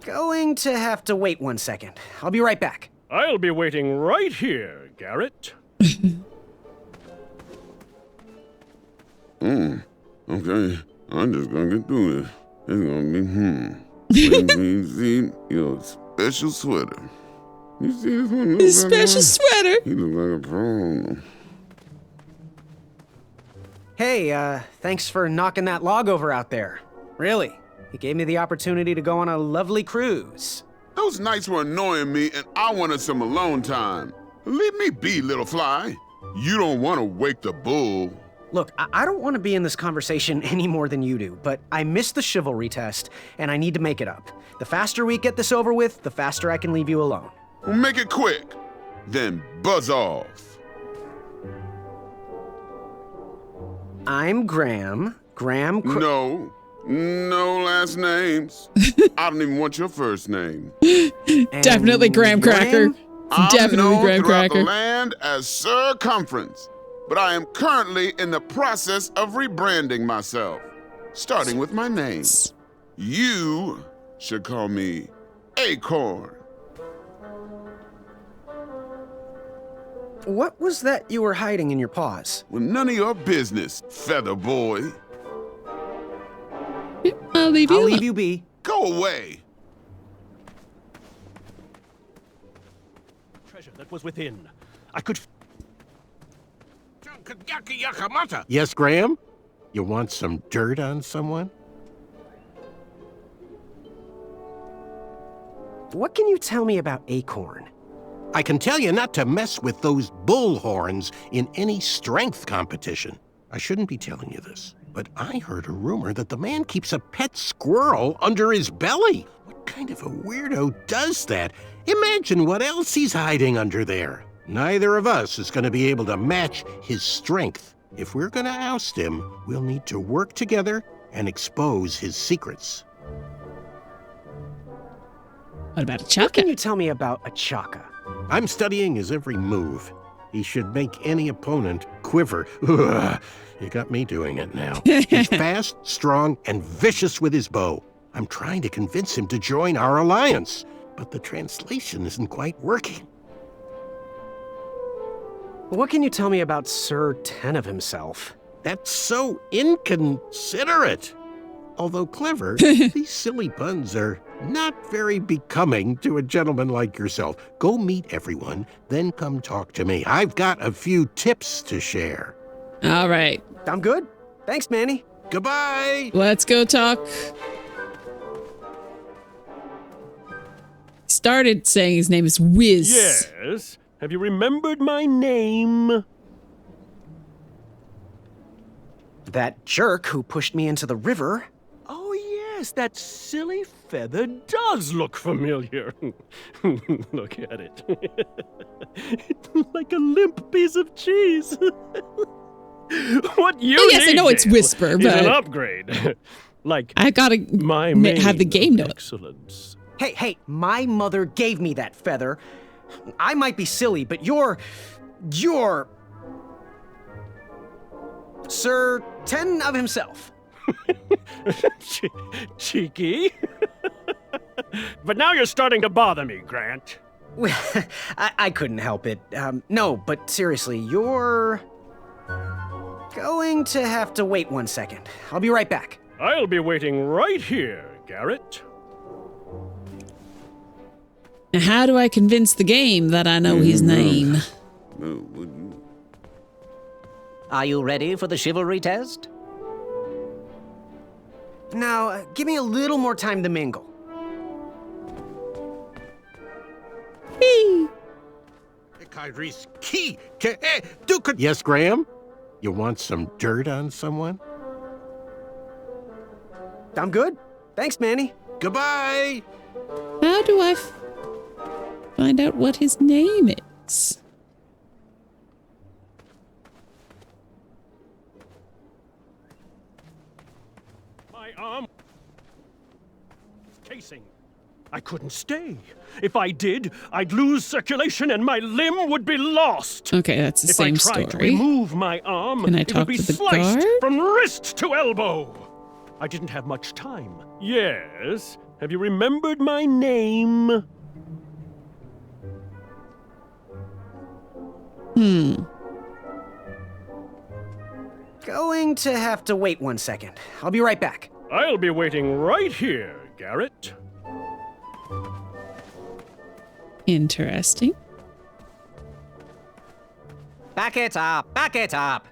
Going to have to wait 1 second. I'll be right back. I'll be waiting right here, Garrett. Okay, I'm just gonna get through this. It's gonna be, Let me see your special sweater. You see this one? His special sweater. He look like a pro. Hey, thanks for knocking that log over out there. Really. It gave me the opportunity to go on a lovely cruise. Those nights were annoying me, and I wanted some alone time. Leave me be, little fly. You don't want to wake the bull. Look, I don't want to be in this conversation any more than you do, but I missed the chivalry test, and I need to make it up. The faster we get this over with, the faster I can leave you alone. Well, make it quick. Then buzz off. I'm Graham. No last names. I don't even want your first name. Definitely Graham Cracker. I'm Definitely known Graham throughout Cracker. the land as Circumference. but I am currently in the process of rebranding myself, starting with my name. You should call me Acorn. What was that you were hiding in your paws? Well, none of your business, feather boy. I'll leave you be. Go away. Treasure that was within. I could. Yes, Graham? You want some dirt on someone? What can you tell me about Acorn? I can tell you not to mess with those bull horns in any strength competition. I shouldn't be telling you this, but I heard a rumor that the man keeps a pet squirrel under his belly. What kind of a weirdo does that? Imagine what else he's hiding under there. Neither of us is going to be able to match his strength. If we're going to oust him, we'll need to work together and expose his secrets. What about a What can you tell me about a Chaka? I'm studying his every move. He should make any opponent quiver. Ugh, you got me doing it now. He's fast, strong, and vicious with his bow. I'm trying to convince him to join our alliance, but the translation isn't quite working. What can you tell me about Sir Ten of himself? That's so inconsiderate. Although clever, these silly puns are not very becoming to a gentleman like yourself. Go meet everyone, then come talk to me. I've got a few tips to share. All right. I'm good. Thanks, Manny. Goodbye. Let's go talk. Started saying his name is Wiz. Yes. Have you remembered my name? That jerk who pushed me into the river. Oh, yes, that silly feather does look familiar. Look at it. It's like a limp piece of cheese. What you Oh, yes, I need, know it's Dale, Whisper, is but an upgrade. Like I gotta my have the game note. Excellence. Hey, my mother gave me that feather. I might be silly, but you're Sir Ten of himself. Cheeky. But now you're starting to bother me, Grant. I couldn't help it. No, but seriously, you're going to have to wait 1 second. I'll be right back. I'll be waiting right here, Garrett. Now, how do I convince the game that I know his name? Are you ready for the chivalry test? Now, give me a little more time to mingle. Yes, Graham? You want some dirt on someone? I'm good. Thanks, Manny. Goodbye. How do I find out what his name is? My arm casing. I couldn't stay. If I did, I'd lose circulation and my limb would be lost. Okay, that's the same If I tried to story. remove my arm, Can I it talk would be to the sliced guard? from wrist to elbow. I didn't have much time. Yes. Have you remembered my name? Going to have to wait 1 second. I'll be right back. I'll be waiting right here, Garrett. Interesting. Back it up! Back it up!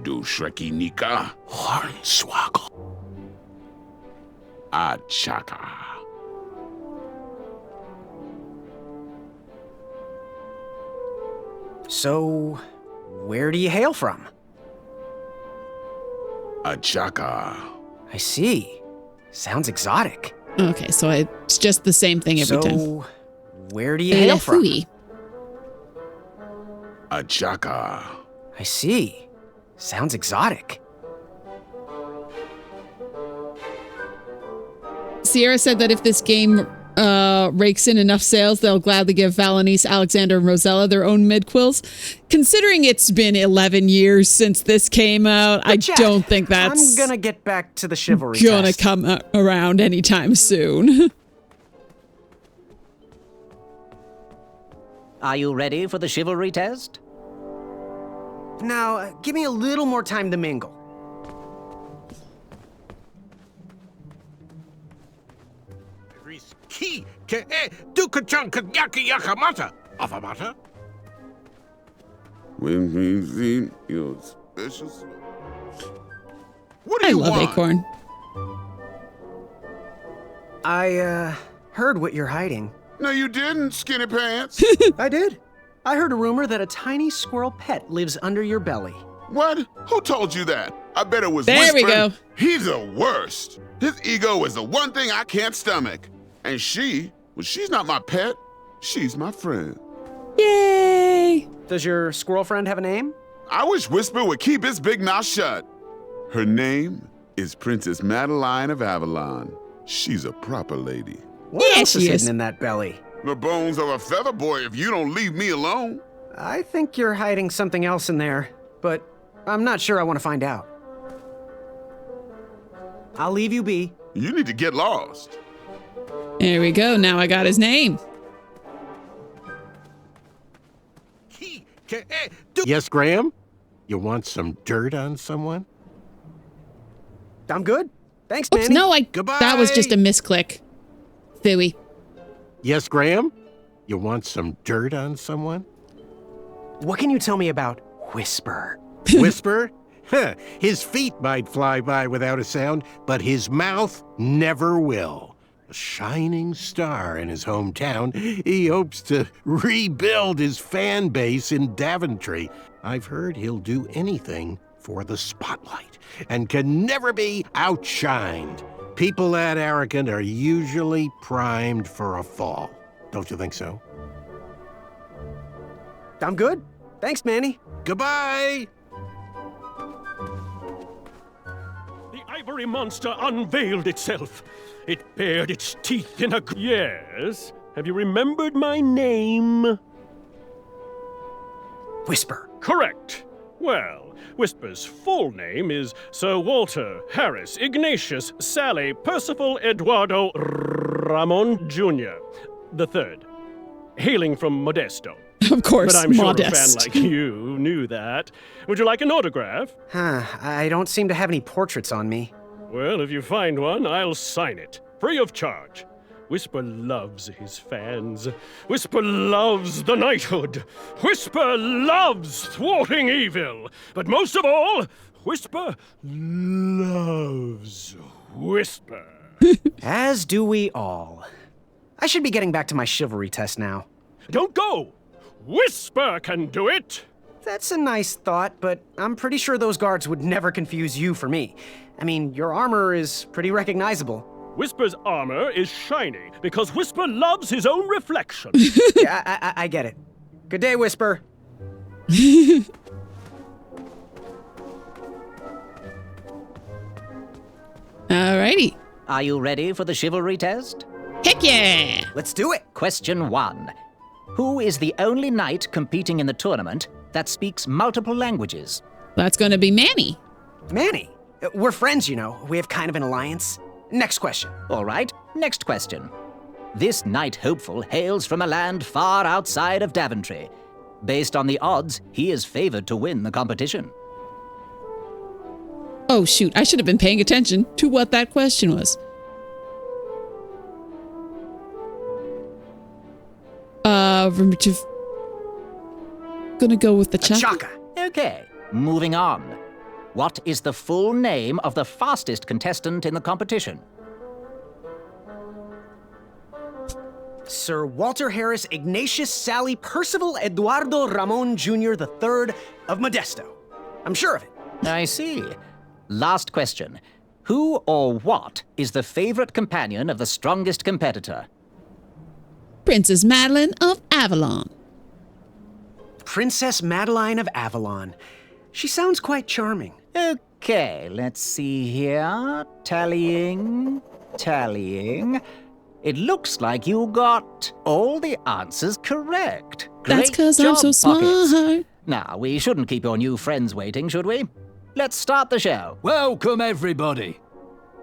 Do Shreki Nika. Hornswoggle. Achaka. So, where do you hail from? Achaka. I see. Sounds exotic. Okay, so it's just the same thing every time. So, where do you hail from? Elefui. Achaka. I see. Sounds exotic. Sierra said that if this game rakes in enough sales, they'll gladly give Valenice, Alexander, and Rosella their own mid-quills. Considering it's been 11 years since this came out, I don't think that's I'm gonna get back to the chivalry gonna test. come around anytime soon. Are you ready for the chivalry test? Now, give me a little more time to mingle. Ki ke dukachunk yaki yakamata. Avamata? When we see your special. What do I you love want? Acorn. I, heard what you're hiding. No, you didn't, skinny pants. I did. I heard a rumor that a tiny squirrel pet lives under your belly. What? Who told you that? I bet it was There we Whisper. go. He's the worst. His ego is the one thing I can't stomach. And she's not my pet. She's my friend. Yay! Does your squirrel friend have a name? I wish Whisper would keep his big mouth shut. Her name is Princess Madeline of Avalon. She's a proper lady. What else she is is. hidden in that belly? The bones of a feather boy if you don't leave me alone. I think you're hiding something else in there, but I'm not sure I want to find out. I'll leave you be. You need to get lost. There we go. Now I got his name. Ki ke Yes, Graham? You want some dirt on someone? I'm good. Thanks, Oops, Manny. no, Goodbye. that was just a misclick. Phooey. Yes, Graham? You want some dirt on someone? What can you tell me about Whisper? Whisper? Huh, his feet might fly by without a sound, but his mouth never will. A shining star in his hometown, he hopes to rebuild his fan base in Daventry. I've heard he'll do anything for the spotlight and can never be outshined. People that arrogant are usually primed for a fall. Don't you think so? I'm good. Thanks, Manny. Goodbye! The ivory monster unveiled itself. It bared its teeth in a... Yes? Have you remembered my name? Whisper. Correct. Well, Whisper's full name is Sir Walter Harris Ignatius Sally Percival Eduardo Ramon Jr. the Third, hailing from Modesto. Of course, But I'm sure Modest. a fan like you knew that. Would you like an autograph? I don't seem to have any portraits on me. Well, if you find one, I'll sign it, free of charge. Whisper loves his fans. Whisper loves the knighthood. Whisper loves thwarting evil. But most of all, Whisper loves Whisper. As do we all. I should be getting back to my chivalry test now. Don't go! Whisper can do it! That's a nice thought, but I'm pretty sure those guards would never confuse you for me. I mean, your armor is pretty recognizable. Whisper's armor is shiny because Whisper loves his own reflection. Yeah, I get it. Good day, Whisper. Alrighty. Are you ready for the chivalry test? Heck yeah! Let's do it. Question 1. Who is the only knight competing in the tournament that speaks multiple languages? That's gonna be Manny. Manny. We're friends, you know. We have kind of an alliance. Next question. All right, next question. This knight hopeful hails from a land far outside of Daventry. Based on the odds, he is favored to win the competition. Oh shoot, I should have been paying attention to what that question was. Gonna go with the Chaka. Chaka. Okay, moving on. What is the full name of the fastest contestant in the competition? Sir Walter Harris Ignatius Sally Percival Eduardo Ramon Jr. the Third of Modesto. I'm sure of it. I see. Last question. Who or what is the favorite companion of the strongest competitor? Princess Madeline of Avalon. Princess Madeline of Avalon. She sounds quite charming. Okay, let's see here. Tallying. It looks like you got all the answers correct. That's Great 'cause I'm job, so Pockets. smart. Now, we shouldn't keep your new friends waiting, should we? Let's start the show. Welcome, everybody.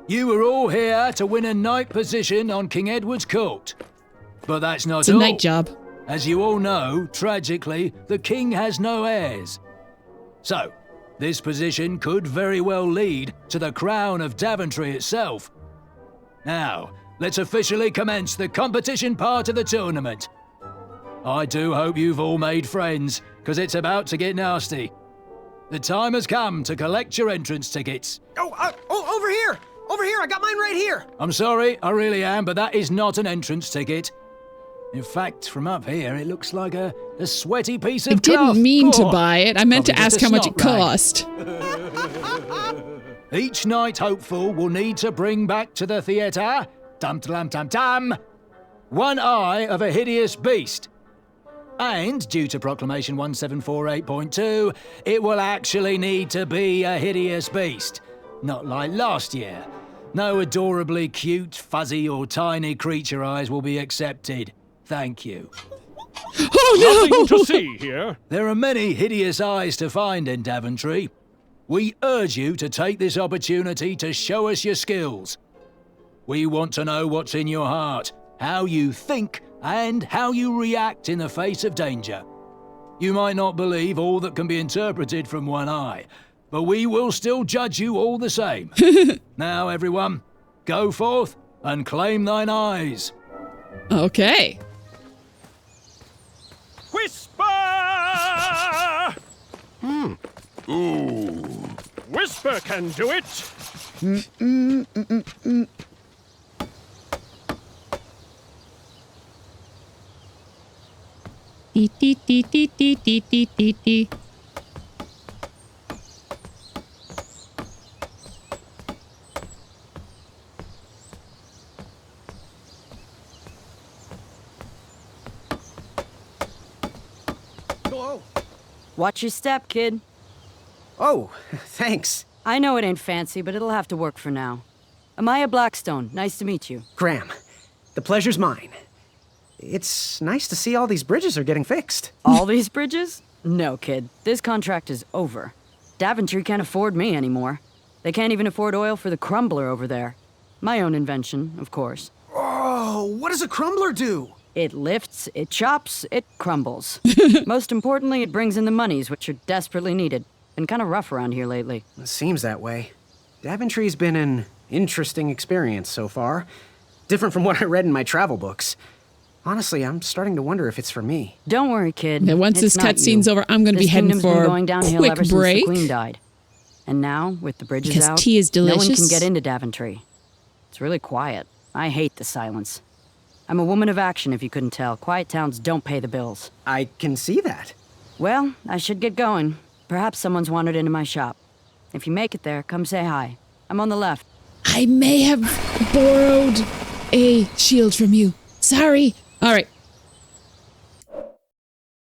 You are all here to win a knight position on King Edward's court. But that's not It's a all. night job. As you all know, tragically, the king has no heirs. So, this position could very well lead to the crown of Daventry itself. Now, let's officially commence the competition part of the tournament. I do hope you've all made friends, because it's about to get nasty. The time has come to collect your entrance tickets. Over here! Over here! I got mine right here! I'm sorry, I really am, but that is not an entrance ticket. In fact, from up here, it looks like a sweaty piece of I cloth. didn't mean to Oh, buy it. I meant to probably ask just a how much it snot rag. cost. Each knight hopeful will need to bring back to the theatre, dum-dum-dum-dum, one eye of a hideous beast. And, due to Proclamation 1748.2, it will actually need to be a hideous beast. Not like last year. No adorably cute, fuzzy, or tiny creature eyes will be accepted. Thank you. Oh Nothing no! to see here. There are many hideous eyes to find in Daventry. We urge you to take this opportunity to show us your skills. We want to know what's in your heart, how you think, and how you react in the face of danger. You might not believe all that can be interpreted from one eye, but we will still judge you all the same. Now, everyone, go forth and claim thine eyes. Okay. Whisper! Ooh. Whisper can do it. Dee, dee, dee, dee, dee, dee, dee, dee, dee. Whoa. Watch your step, kid. Oh, thanks. I know it ain't fancy, but it'll have to work for now. Amaya Blackstone, nice to meet you. Graham, the pleasure's mine. It's nice to see all these bridges are getting fixed. All these bridges? No, kid. This contract is over. Daventry can't afford me anymore. They can't even afford oil for the crumbler over there. My own invention, of course. Oh, what does a crumbler do? It lifts, it chops, it crumbles. Most importantly, it brings in the monies, which are desperately needed. Been kind of rough around here lately. It seems that way. Daventry's been an interesting experience so far. Different from what I read in my travel books. Honestly, I'm starting to wonder if it's for me. Don't worry, kid. Now, once It's this not cutscene's you. over, I'm going to be This heading kingdom's been for going a downhill quick ever since break. the queen died. And now, with the bridges Because out, tea is no one delicious. can get into Daventry. It's really quiet. I hate the silence. I'm a woman of action, if you couldn't tell. Quiet towns don't pay the bills. I can see that. Well, I should get going. Perhaps someone's wandered into my shop. If you make it there, come say hi. I'm on the left. I may have borrowed a shield from you. Sorry. All right.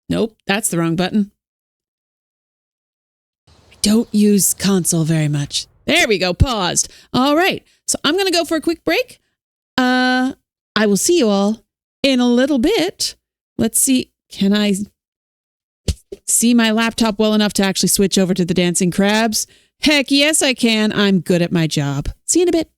Nope, that's the wrong button. I don't use console very much. There we go, paused. All right, so I'm going to go for a quick break. I will see you all in a little bit. Let's see, can I see my laptop well enough to actually switch over to the dancing crabs? Heck yes, I can. I'm good at my job. See you in a bit.